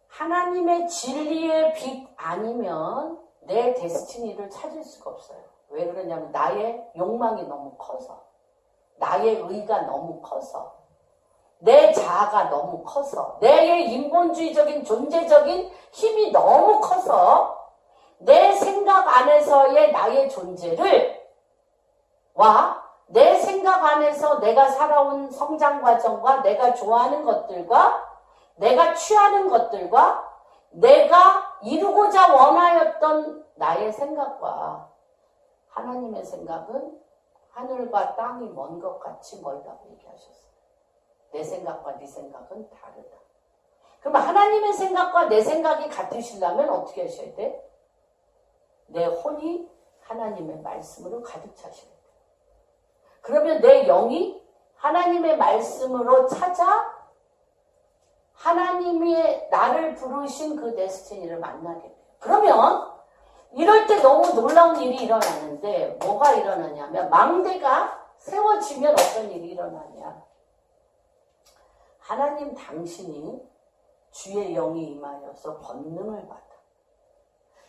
Speaker 2: 하나님의 진리의 빛 아니면 내 데스티니를 찾을 수가 없어요. 왜 그러냐면 나의 욕망이 너무 커서, 나의 의가 너무 커서, 내 자아가 너무 커서, 내 인본주의적인 존재적인 힘이 너무 커서 내 생각 안에서의 나의 존재를 내 생각 안에서 내가 살아온 성장 과정과 내가 좋아하는 것들과 내가 취하는 것들과 내가 이루고자 원하였던 나의 생각과 하나님의 생각은 하늘과 땅이 먼 것 같이 멀다고 얘기하셨어요. 내 생각과 네 생각은 다르다. 그러면 하나님의 생각과 내 생각이 같으시려면 어떻게 하셔야 돼? 내 혼이 하나님의 말씀으로 가득 차셔야 돼. 그러면 내 영이 하나님의 말씀으로 찾아 하나님이 나를 부르신 그 데스티니를 만나게 돼요. 그러면 이럴 때 너무 놀라운 일이 일어나는데 뭐가 일어나냐면 망대가 세워지면 어떤 일이 일어나냐. 하나님 당신이 주의 영이 임하여서 권능을 받아.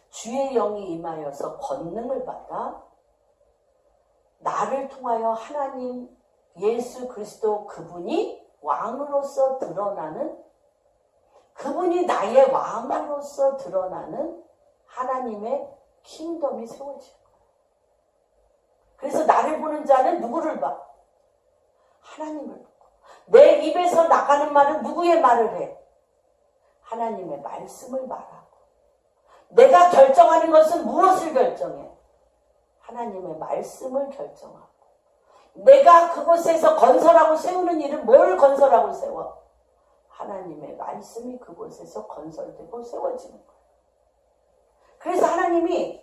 Speaker 2: 주의 영이 임하여서 권능을 받아 나를 통하여 하나님 예수 그리스도 그분이 왕으로서 드러나는 그분이 나의 왕으로서 드러나는 하나님의 킹덤이 세워질 거예요. 그래서 나를 보는 자는 누구를 봐? 하나님을 보고. 내 입에서 나가는 말은 누구의 말을 해? 하나님의 말씀을 말하고. 내가 결정하는 것은 무엇을 결정해? 하나님의 말씀을 결정하고. 내가 그곳에서 건설하고 세우는 일은 뭘 건설하고 세워? 하나님의 말씀이 그곳에서 건설되고 세워지는 거예요. 그래서 하나님이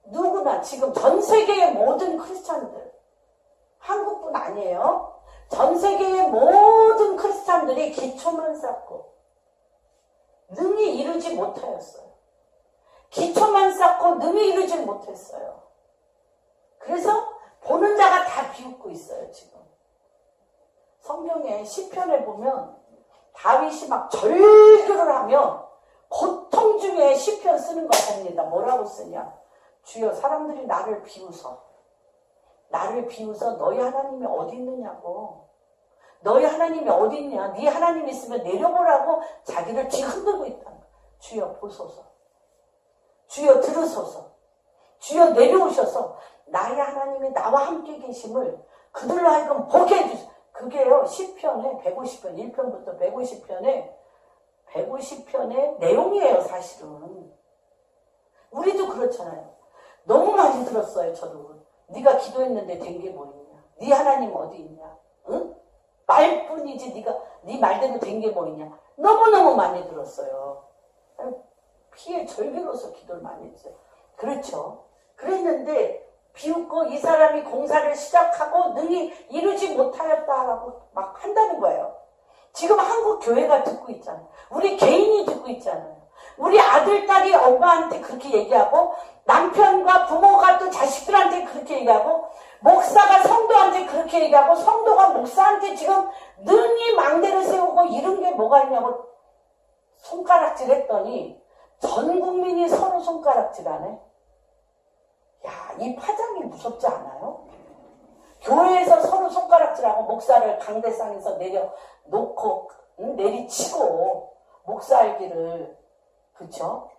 Speaker 2: 누구나 지금 전 세계의 모든 크리스찬들, 한국뿐 아니에요. 전 세계의 모든 크리스찬들이 기초만 쌓고 능히 이루지 못하였어요. 기초만 쌓고 능히 이루지 못했어요. 그래서 보는 자가 다 비웃고 있어요, 지금. 성경에 시편에 보면 다윗이 막 절규를 하며 고통 중에 시편 쓰는 거 봅니다. 뭐라고 쓰냐? 주여 사람들이 나를 비웃어 너희 하나님이 어디 있느냐고. 너희 하나님이 어디 있냐? 네 하나님 있으면 내려보라고 자기를 뒤흔들고 있다는 거야. 주여 보소서. 주여 들으소서. 주여 내려오셔서 나의 하나님이 나와 함께 계심을 그들로 하여금 보게 해주세요. 그게요, 시편에 150편, 1편부터 150편의 내용이에요, 사실은. 우리도 그렇잖아요. 너무 많이 들었어요, 저도. 네가 기도했는데 된 게 뭐 있냐? 네 하나님 어디 있냐? 응? 말뿐이지 네 말대로 된 게 뭐 있냐? 너무너무 많이 들었어요. 피에 절개로서 기도를 많이 했어요. 그렇죠. 그랬는데 비웃고 이 사람이 공사를 시작하고 능히 이루지 못하였다라고 막 한다는 거예요. 지금 한국 교회가 듣고 있잖아요. 우리 개인이 듣고 있잖아요. 우리 아들, 딸이 엄마한테 그렇게 얘기하고 남편과 부모가 또 자식들한테 그렇게 얘기하고 목사가 성도한테 그렇게 얘기하고 성도가 목사한테 지금 능히 망대를 세우고 이런 게 뭐가 있냐고 손가락질 했더니 전 국민이 서로 손가락질하네. 야, 이 파장이 무섭지 않아요? 교회에서 서로 손가락질하고 목사를 강대상에서 내려놓고 내리치고 목사 알기를, 그쵸?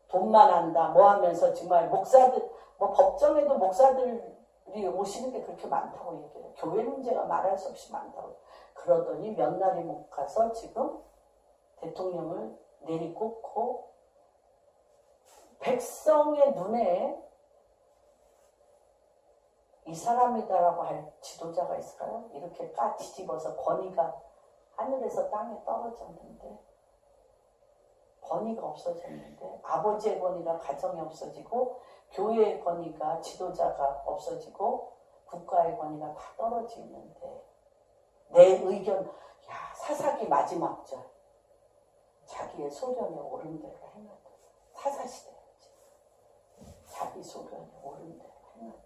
Speaker 2: 돈만 한다 뭐 하면서 정말 목사들, 뭐 법정에도 목사들이 오시는 게 그렇게 많다고 얘기해요. 교회 문제가 말할 수 없이 많다고. 그러더니 몇 날이 못 가서 지금 대통령을 내리꽂고 백성의 눈에 이 사람이다라고 할 지도자가 있을까요? 이렇게 뒤집어서 권위가 하늘에서 땅에 떨어졌는데, 권위가 없어졌는데, 아버지의 권위가 가정에 없어지고 교회의 권위가 지도자가 없어지고 국가의 권위가 다 떨어지는데 내 의견, 야, 사사기 마지막 절, 자기의 소견에 옳은 대로 행하다. 사사시대였지. 자기 소견에 옳은 대로 행하다.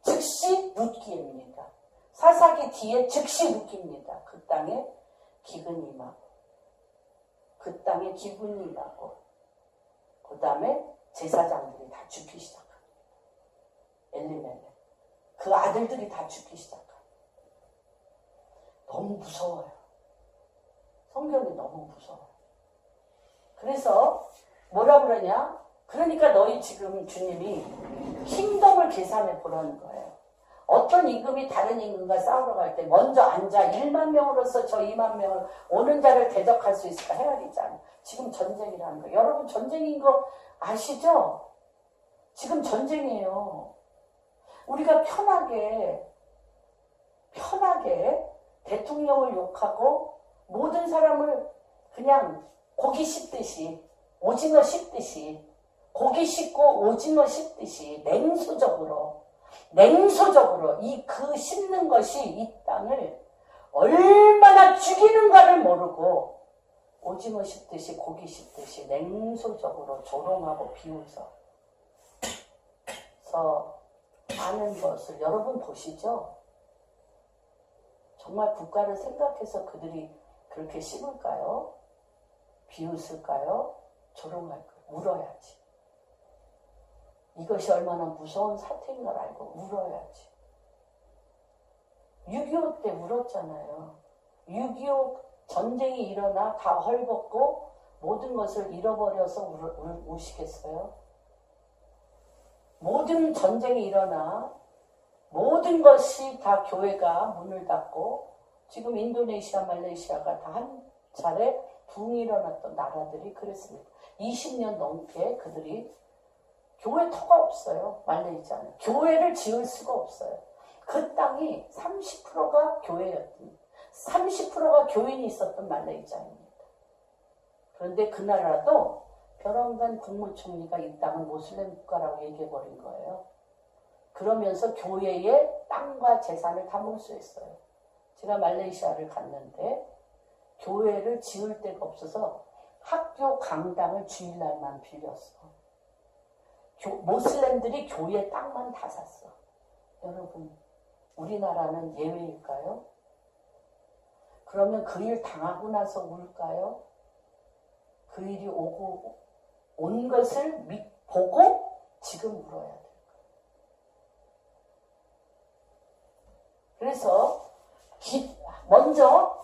Speaker 2: 즉시 룻기입니다. 사사기 뒤에 즉시 룻기입니다. 그 땅에 기근이 임하고, 그 땅에 기근이 임하고, 그 다음에 제사장들이 다 죽기 시작합니다. 엘리멜렉, 그 아들들이 다 죽기 시작합니다. 너무 무서워요. 성경이 너무 무서워요. 그래서 뭐라 그러냐? 그러니까 너희 지금 주님이 킹덤을 계산해 보라는 거예요. 어떤 임금이 다른 임금과 싸우러 갈 때 먼저 앉아 1만 명으로서 저 2만 명을 오는 자를 대적할 수 있을까 헤아리잖아요. 지금 전쟁이라는 거예요. 여러분 전쟁인 거 아시죠? 지금 전쟁이에요. 우리가 편하게 대통령을 욕하고 모든 사람을 그냥 고기 씹듯이, 오징어 씹듯이, 고기 씹고 오징어 씹듯이 냉소적으로 그 씹는 것이 이 땅을 얼마나 죽이는가를 모르고 오징어 씹듯이 고기 씹듯이 냉소적으로 조롱하고 비웃어서 하는 것을 여러분 보시죠? 정말 국가를 생각해서 그들이 그렇게 씹을까요? 비웃을까요? 조롱할까요? 울어야지. 이것이 얼마나 무서운 사태인 걸 알고 울어야지. 6.25 때 울었잖아요. 6.25 전쟁이 일어나 다 헐벗고 모든 것을 잃어버려서 우시겠어요? 모든 전쟁이 일어나 모든 것이 다 교회가 문을 닫고 지금 인도네시아, 말레이시아가 다 한 차례 붕이 일어났던 나라들이 그랬습니다. 20년 넘게 그들이 교회 터가 없어요. 말레이시아는. 교회를 지을 수가 없어요. 그 땅이 30%가 교회였던, 30%가 교인이 있었던 말레이시아입니다. 그런데 그 나라도 벼랑간 국무총리가 이 땅을 모슬렘 국가라고 얘기해버린 거예요. 그러면서 교회의 땅과 재산을 다 몰수했어요. 제가 말레이시아를 갔는데 교회를 지을 데가 없어서 학교 강당을 주일날만 빌렸어. 모슬렘들이 교회 땅만 다 샀어. 여러분, 우리나라는 예외일까요? 그러면 그 일 당하고 나서 울까요? 그 일이 온 것을 보고 지금 울어야 돼요. 그래서 먼저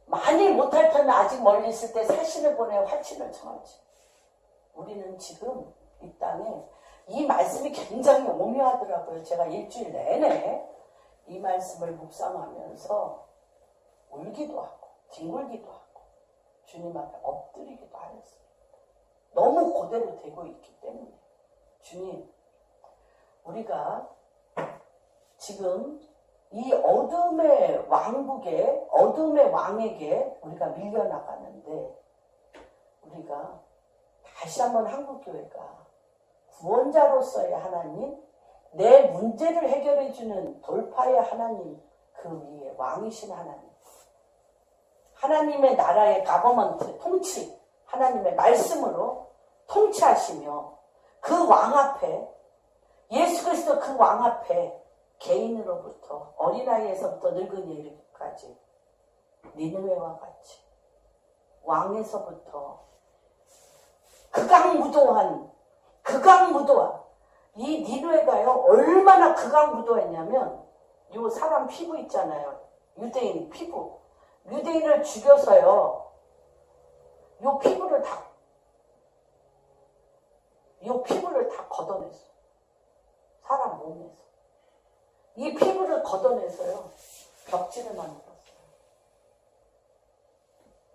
Speaker 2: 많이 못할 터는 아직 멀리 있을 때 사신을 보내 화친을 청하지. 우리는 지금 이 땅에 이 말씀이 굉장히 오묘하더라고요. 제가 일주일 내내 이 말씀을 묵상하면서 울기도 하고 뒹굴기도 하고 주님 앞에 엎드리기도 하였습니다. 너무 그대로 되고 있기 때문에 주님, 우리가 지금 이 어둠의 왕국에, 어둠의 왕에게 우리가 밀려나가는데 우리가 다시 한번 한국교회가 구원자로서의 하나님, 내 문제를 해결해주는 돌파의 하나님, 그 위에 왕이신 하나님, 하나님의 나라의 가버먼트, 통치, 하나님의 말씀으로 통치하시며 그 왕 앞에 예수 그리스도 그 왕 앞에 개인으로부터 어린아이에서부터 늙은이까지 니느웨와 같이 왕에서부터 극악무도한 이 니느웨가요 얼마나 극악무도했냐면 요 사람 피부 있잖아요. 유대인 피부. 유대인을 죽여서요. 요 피부를 다 걷어냈어. 사람 몸에서. 이 피부를 걷어내서요. 벽지를 만들었어요.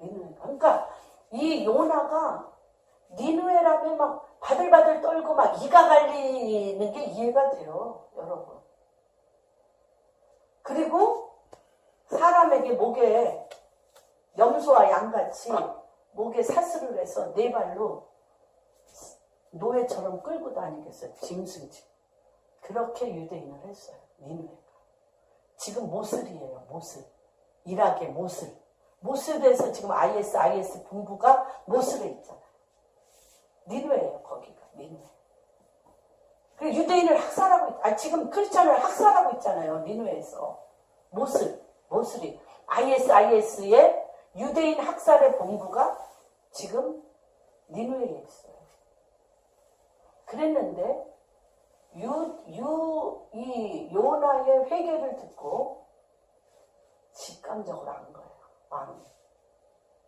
Speaker 2: 니느웨가. 그러니까 이 요나가 니느웨라면 막 바들바들 떨고 막 이가 갈리는 게 이해가 돼요. 여러분. 그리고 사람에게 목에 염소와 양같이 목에 사슬을 해서 네 발로 노예처럼 끌고 다니겠어요. 짐승지. 그렇게 유대인을 했어요. 니느웨가. 지금 모슬이에요. 모슬. 이락의 모슬. 모슬에서 지금 IS 본부가 모슬에 있잖아요. 니느웨예요. 거기가. 니느웨. 그 유대인을 학살하고 지금 크리스찬을 학살하고 있잖아요. 니느웨에서. 모슬이. IS의 유대인 학살의 본부가 지금 니느웨에 있어요. 그랬는데 이 요나의 회개를 듣고 직감적으로 한 거예요.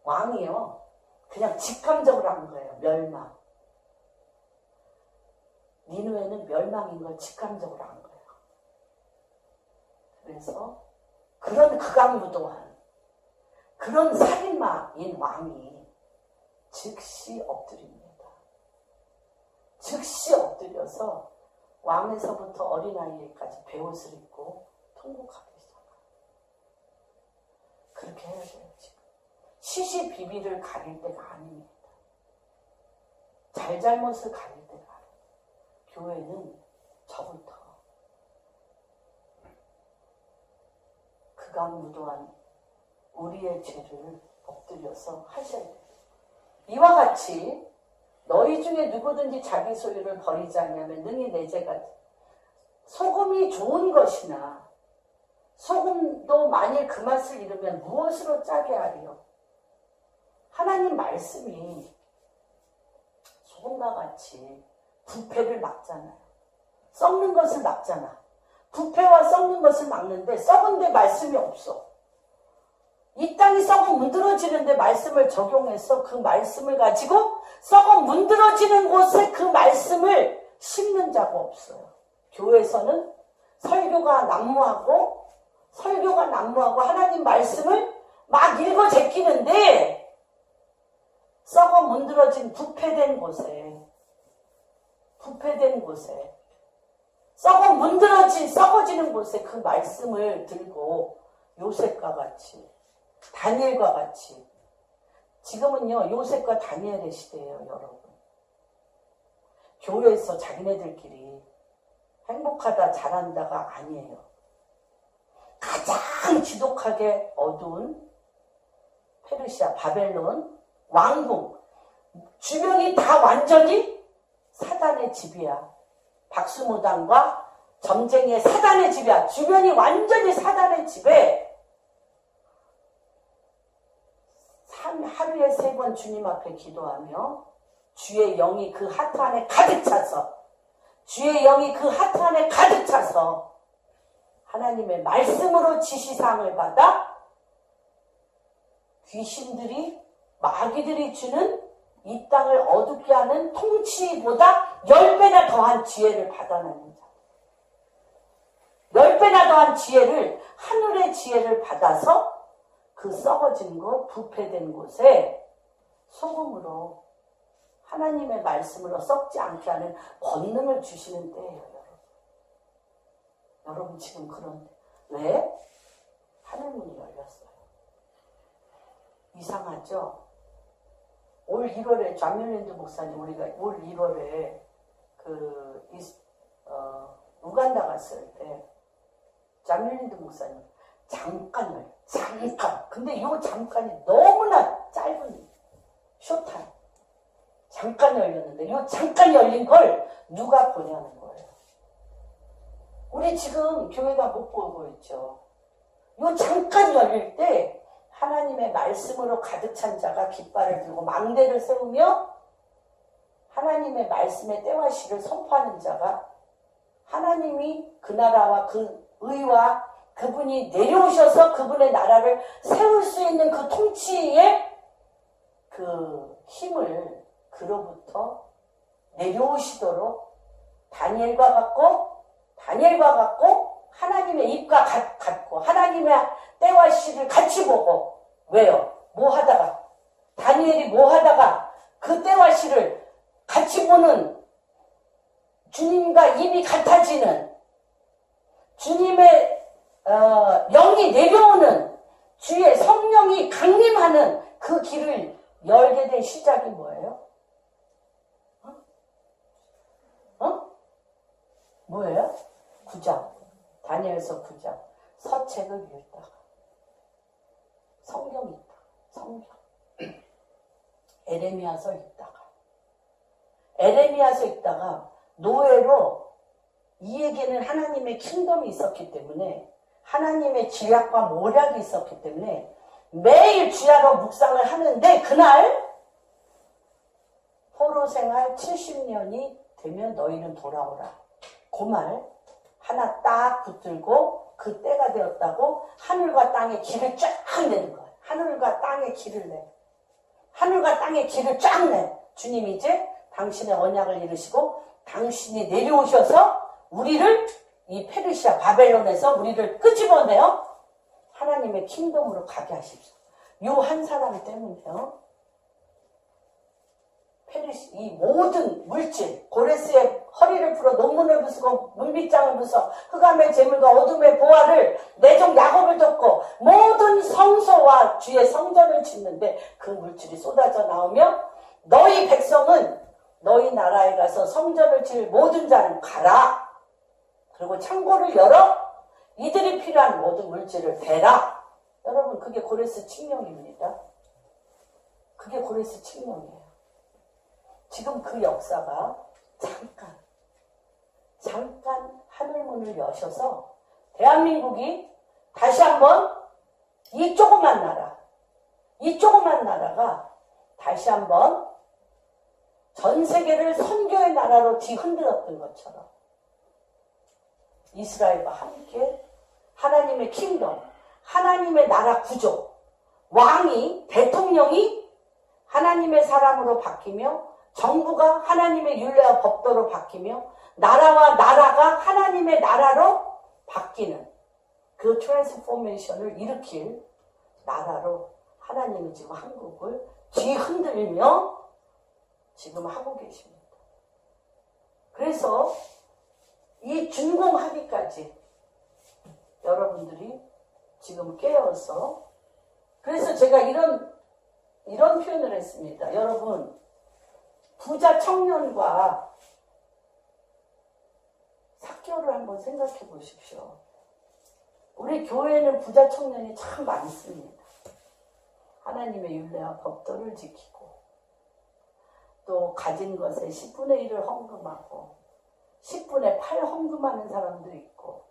Speaker 2: 왕이요. 그냥 직감적으로 한 거예요. 멸망. 니느웨는 멸망인 걸 직감적으로 한 거예요. 그래서 그런 극악무도한 그런 살인마인 왕이 즉시 엎드립니다. 즉시 엎드려서 왕에서부터 어린아이까지 베옷을 입고 통곡하기 시작합니다. 그렇게 해야 돼요. 지금 시시비비를 가릴 때가 아닙니다. 잘잘못을 가릴 때가 아닙니다. 교회는 저부터 극악무도한 우리의 죄를 엎드려서 하셔야 돼요. 이와 같이 너희 중에 누구든지 자기 소유를 버리지 않으면 능히 내 죄가 소금이 좋은 것이나 소금도 만일 그 맛을 잃으면 무엇으로 짜게 하리요? 하나님 말씀이 소금과 같이 부패를 막잖아요. 썩는 것을 막잖아. 부패와 썩는 것을 막는데 썩은 데 말씀이 없어. 이 땅이 썩어 문드러지는데 말씀을 적용해서 그 말씀을 가지고 썩어 문드러지는 곳에 그 말씀을 심는 자가 없어요. 교회에서는 설교가 난무하고 하나님 말씀을 막 읽어 제끼는데 썩어 문드러진 부패된 곳에 썩어 문드러진 썩어지는 곳에 그 말씀을 들고 요셉과 같이 다니엘과 같이 지금은요 요셉과 다니엘의 시대예요. 여러분. 교회에서 자기네들끼리 행복하다 잘한다가 아니에요. 가장 지독하게 어두운 페르시아 바벨론 왕궁 주변이 다 완전히 사단의 집이야. 박수무당과 점쟁이의 사단의 집이야. 주변이 완전히 사단의 집에 하루에 3번 주님 앞에 기도하며 주의 영이 그 하트 안에 가득 차서 하나님의 말씀으로 지시사항을 받아 귀신들이 마귀들이 주는 이 땅을 어둡게 하는 통치보다 10배나 더한 지혜를 받아내는 자. 10배나 더한 지혜를 하늘의 지혜를 받아서 그 썩어진 곳, 부패된 곳에 소금으로 하나님의 말씀으로 썩지 않게 하는 권능을 주시는 때예요. 여러분. 여러분 지금 그런데 왜? 하늘문이 열렸어요. 이상하죠? 올 1월에 좌멜랜드 목사님 우리가 올 1월에 우간다 갔을 때 좌멜랜드 목사님 잠깐 근데 이 잠깐이 너무나 짧은 쇼타임 잠깐 열렸는데 이 잠깐 열린 걸 누가 보냐는 거예요. 우리 지금 교회가 못 보고 있죠. 이 잠깐 열릴 때 하나님의 말씀으로 가득 찬 자가 깃발을 들고 망대를 세우며 하나님의 말씀의 때와 시를 선포하는 자가 하나님이 그 나라와 그 의와 그분이 내려오셔서 그분의 나라를 세울 수 있는 그 통치의 그 힘을 그로부터 내려오시도록 다니엘과 같고 하나님의 입과 같고 하나님의 때와 시를 같이 보고 왜요? 뭐 하다가 다니엘이 뭐 하다가 그 때와 시를 같이 보는 주님과 입이 같아지는 주님의 영이 내려오는 주의 성령이 강림하는 그 길을 열게 된 시작이 뭐예요? 뭐예요? 9장. 다니엘서 9장. 서책을 읽다가 성경 읽다가 성경 에레미야서 읽다가 노예로 이에게는 하나님의 킹덤이 있었기 때문에 하나님의 지략과 모략이 있었기 때문에 매일 주야로 묵상을 하는데 그날 포로 생활 70년이 되면 너희는 돌아오라. 그 말 하나 딱 붙들고 그 때가 되었다고 하늘과 땅의 길을 쫙 내는 거예요. 하늘과 땅의 길을 내. 하늘과 땅의 길을 쫙 내. 주님이 이제 당신의 언약을 이루시고 당신이 내려오셔서 우리를 이 페르시아 바벨론에서 우리를 끄집어내어 하나님의 킹덤으로 가게 하십시오. 요 한 사람 때문에요. 이 모든 물질, 고레스의 허리를 풀어 논문을 부수고 문빗장을 부숴 흑암의 재물과 어둠의 보화를 내종 야곱을 돕고 모든 성소와 주의 성전을 짓는데 그 물질이 쏟아져 나오며 너희 백성은 너희 나라에 가서 성전을 질 모든 자는 가라. 그리고 창고를 열어 이들이 필요한 모든 물질을 대라. 여러분 그게 고레스 칙령입니다. 그게 고레스 칙령이에요. 지금 그 역사가 잠깐 하늘문을 여셔서 대한민국이 다시 한번 이 조그만 나라가 다시 한번 전 세계를 선교의 나라로 뒤흔들었던 것처럼 이스라엘과 함께 하나님의 킹덤, 하나님의 나라 구조, 왕이, 대통령이 하나님의 사람으로 바뀌며 정부가 하나님의 율례와 법도로 바뀌며 나라와 나라가 하나님의 나라로 바뀌는 그 트랜스포메이션을 일으킬 나라로 하나님이 지금 한국을 뒤흔들며 지금 하고 계십니다. 그래서 이 준공하기까지 여러분들이 지금 깨어서 그래서 제가 이런 표현을 했습니다. 여러분 부자 청년과 삭개오를 한번 생각해 보십시오. 우리 교회는 부자 청년이 참 많습니다. 하나님의 율례와 법도를 지키고 또 가진 것의 10분의 1을 헌금하고 10분의 8 헌금하는 사람도 있고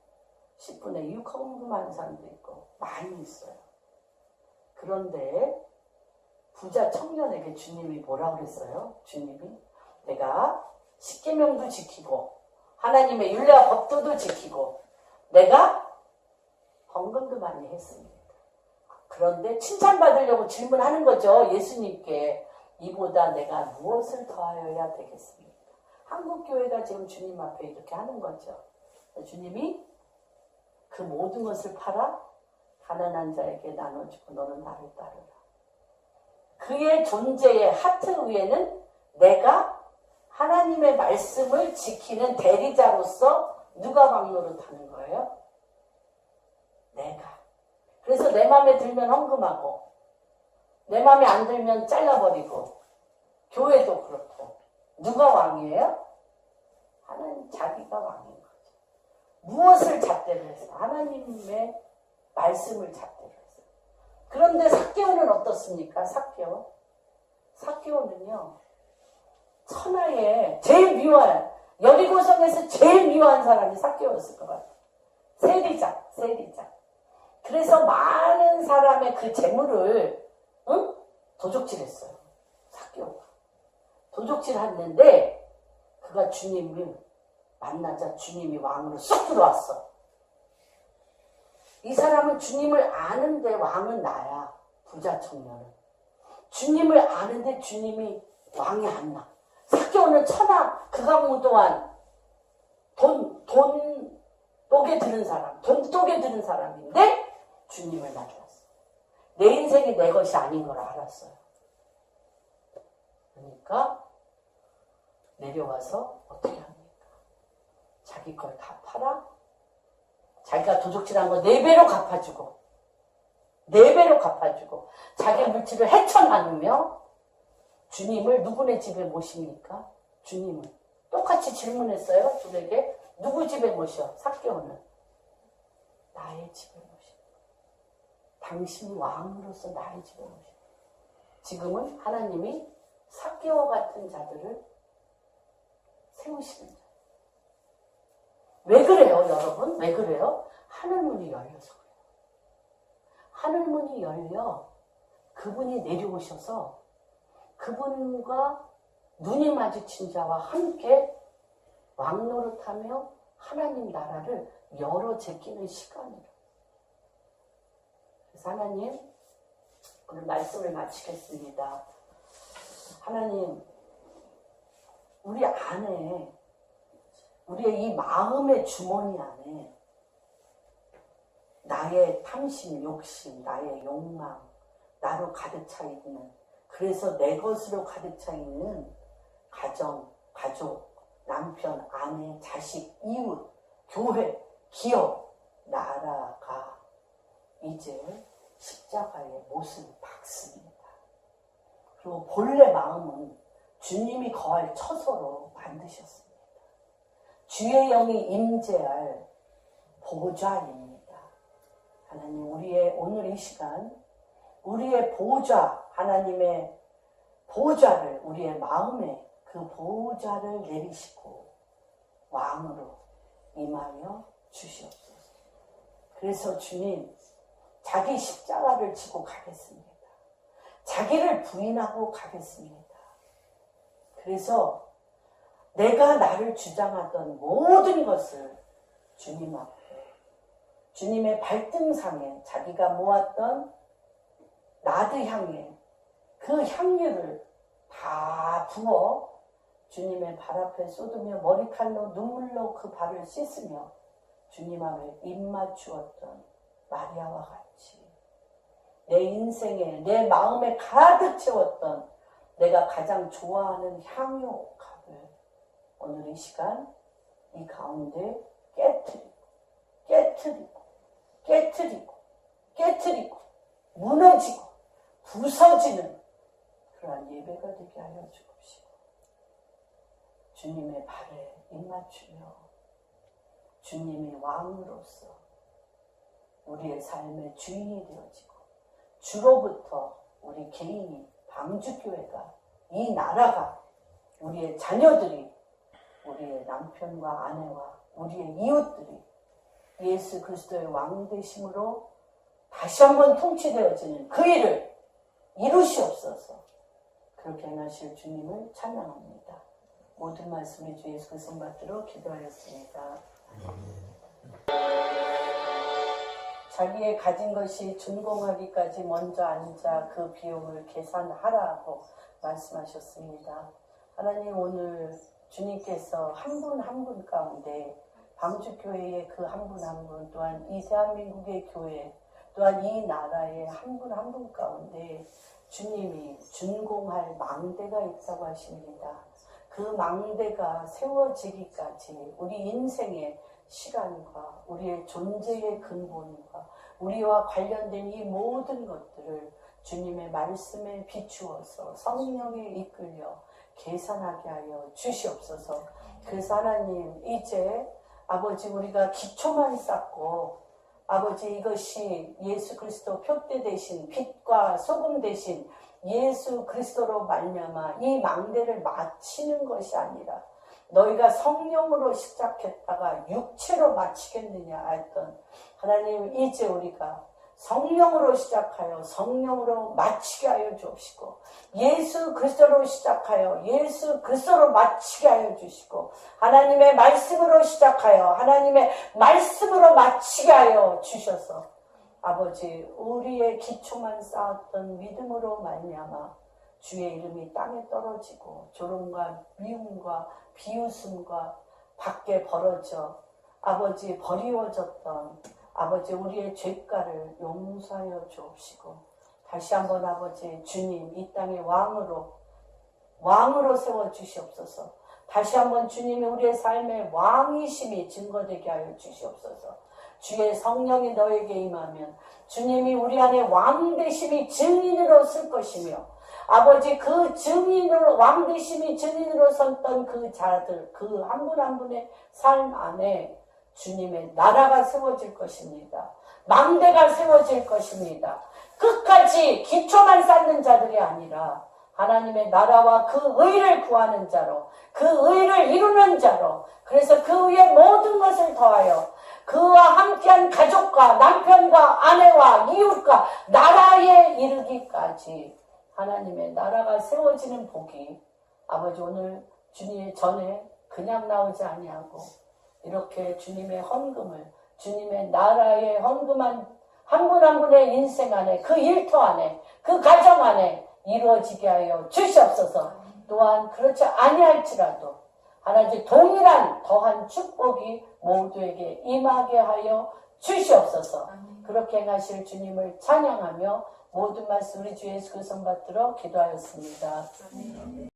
Speaker 2: 10분의 6 헌금하는 사람도 있고 많이 있어요. 그런데 부자 청년에게 주님이 뭐라고 그랬어요? 주님이 내가 십계명도 지키고 하나님의 율례와 법도도 지키고 내가 헌금도 많이 했습니다. 그런데 칭찬받으려고 질문하는 거죠. 예수님께 이보다 내가 무엇을 더하여야 되겠습니까? 한국교회가 지금 주님 앞에 이렇게 하는 거죠. 주님이 그 모든 것을 팔아 가난한 자에게 나눠주고 너는 나를 따르라. 그의 존재의 하트 위에는 내가 하나님의 말씀을 지키는 대리자로서 누가 왕노릇 하는 거예요? 내가. 그래서 내 마음에 들면 헌금하고 내 마음에 안 들면 잘라버리고 교회도 그렇고 누가 왕이에요? 하나님 자기가 왕인 거죠. 무엇을 잣대로 해서? 하나님의 말씀을 잣대로 해서. 그런데 삭개오는 어떻습니까? 삭개오는요 천하에 제일 미워한, 여리고성에서 제일 미워한 사람이 삭개오였을 것 같아요. 세리장. 그래서 많은 사람의 그 재물을 도적질했어요. 삭개오가. 도적질했는데 그가 주님을 만나자 주님이 왕으로 쏙 들어왔어. 이 사람은 주님을 아는데 왕은 나야. 부자 청년은. 주님을 아는데 주님이 왕이 안 나. 삭개오는 천하 그가 무도한 돈독에 드는 사람, 돈독에 드는 사람인데 주님을 만났어. 내 인생이 내 것이 아닌 걸 알았어요. 그러니까 내려와서 어떻게 합니까? 자기 걸 다 팔아? 자기가 도적질한 거 4배로 갚아주고 자기 물질을 헤쳐나누며 주님을 누구네 집에 모십니까? 주님을 똑같이 질문했어요. 둘에게 누구 집에 모셔? 삭개오는 나의 집에 모셔. 당신 왕으로서 나의 집에 모셔. 지금은 하나님이 삭개오 같은 자들을 세우시는 거예요. 왜 그래요, 여러분? 왜 그래요? 하늘문이 열려서 그래요. 하늘문이 열려 그분이 내려오셔서 그분과 눈이 마주친 자와 함께 왕노릇하며 하나님 나라를 열어 제끼는 시간이에요. 그래서 하나님, 오늘 말씀을 마치겠습니다. 하나님, 우리 안에, 우리의 이 마음의 주머니 안에 나의 탐심, 욕심, 나의 욕망, 나로 가득 차 있는, 그래서 내 것으로 가득 차 있는 가정, 가족, 남편, 아내, 자식, 이웃, 교회, 기업, 나라가 이제 십자가의 못을 박습니다. 그리고 본래 마음은 주님이 거할 처소로 만드셨습니다. 주의 영이 임재할 보좌입니다. 하나님, 우리의 오늘 이 시간, 우리의 보좌, 하나님의 보좌를, 우리의 마음에 그 보좌를 내리시고 왕으로 임하여 주시옵소서. 그래서 주님, 자기 십자가를 지고 가겠습니다. 자기를 부인하고 가겠습니다. 그래서 내가 나를 주장하던 모든 것을 주님 앞에, 주님의 발등상에 자기가 모았던 나드 향에 그 향유를 다 부어 주님의 발 앞에 쏟으며 머리칼로 눈물로 그 발을 씻으며 주님 앞에 입 맞추었던 마리아와 같이 내 인생에, 내 마음에 가득 채웠던 내가 가장 좋아하는 향유 값을 오늘 이 시간 이 가운데 깨트리고 무너지고 부서지는 그러한 예배가 되게 하여 주옵시고 주님의 발에 입맞추며 주님의 왕으로서 우리의 삶의 주인이 되어지고 주로부터 우리 개인이 방주교회가 이 나라가 우리의 자녀들이 우리의 남편과 아내와 우리의 이웃들이 예수 그리스도의 왕 되심으로 다시 한번 통치되어지는 그 일을 이루시옵소서. 그렇게 행하실 주님을 찬양합니다. 모든 말씀이 주 예수 그리스도 받들어 기도하였습니다. 자기의 가진 것이 준공하기까지 먼저 앉아 그 비용을 계산하라고 말씀하셨습니다. 하나님, 오늘 주님께서 한 분 한 분 가운데 방주교회의 그 한 분 한 분, 또한 이 대한민국의 교회, 또한 이 나라의 한 분 한 분 가운데 주님이 준공할 망대가 있다고 하십니다. 그 망대가 세워지기까지 우리 인생의 시간과 우리의 존재의 근본과 우리와 관련된 이 모든 것들을 주님의 말씀에 비추어서 성령에 이끌려 계산하게 하여 주시옵소서. 그래서 하나님, 이제 아버지, 우리가 기초만 쌓고 아버지, 이것이 예수 그리스도 표대 대신 빛과 소금 대신 예수 그리스도로 말미암아 이 망대를 마치는 것이 아니라 너희가 성령으로 시작했다가 육체로 마치겠느냐 했던 하나님, 이제 우리가 성령으로 시작하여 성령으로 마치게 하여 주옵시고, 예수 그리스도로 시작하여 예수 그리스도로 마치게 하여 주시고, 하나님의 말씀으로 시작하여 하나님의 말씀으로 마치게 하여 주셔서 아버지, 우리의 기초만 쌓았던 믿음으로 말미암아 주의 이름이 땅에 떨어지고 조롱과 미움과 비웃음과 밖에 벌어져 아버지 버리워졌던 아버지 우리의 죄가를 용서하여 주옵시고, 다시 한번 아버지 주님 이 땅의 왕으로 세워주시옵소서. 다시 한번 주님이 우리의 삶의 왕이심이 증거되게 하여 주시옵소서. 주의 성령이 너에게 임하면 주님이 우리 안에 왕되심이 증인으로 쓸 것이며, 아버지 그 증인으로 왕되심이 증인으로 섰던 그 자들, 그 한 분 한 분의 삶 안에 주님의 나라가 세워질 것입니다. 망대가 세워질 것입니다. 끝까지 기초만 쌓는 자들이 아니라 하나님의 나라와 그 의를 구하는 자로, 그 의를 이루는 자로, 그래서 그 위에 모든 것을 더하여 그와 함께한 가족과 남편과 아내와 이웃과 나라에 이르기까지 하나님의 나라가 세워지는 복이 아버지 오늘 주님 전에 그냥 나오지 아니하고 이렇게 주님의 헌금을, 주님의 나라에 헌금한 한 분 한 분의 인생 안에, 그 일터 안에, 그 가정 안에 이루어지게 하여 주시옵소서. 또한 그렇지 아니할지라도 하나님 동일한 더한 축복이 모두에게 임하게 하여 주시옵소서. 그렇게 행하실 주님을 찬양하며 모든 말씀 우리 주 예수 그리스도 받들어 기도하였습니다.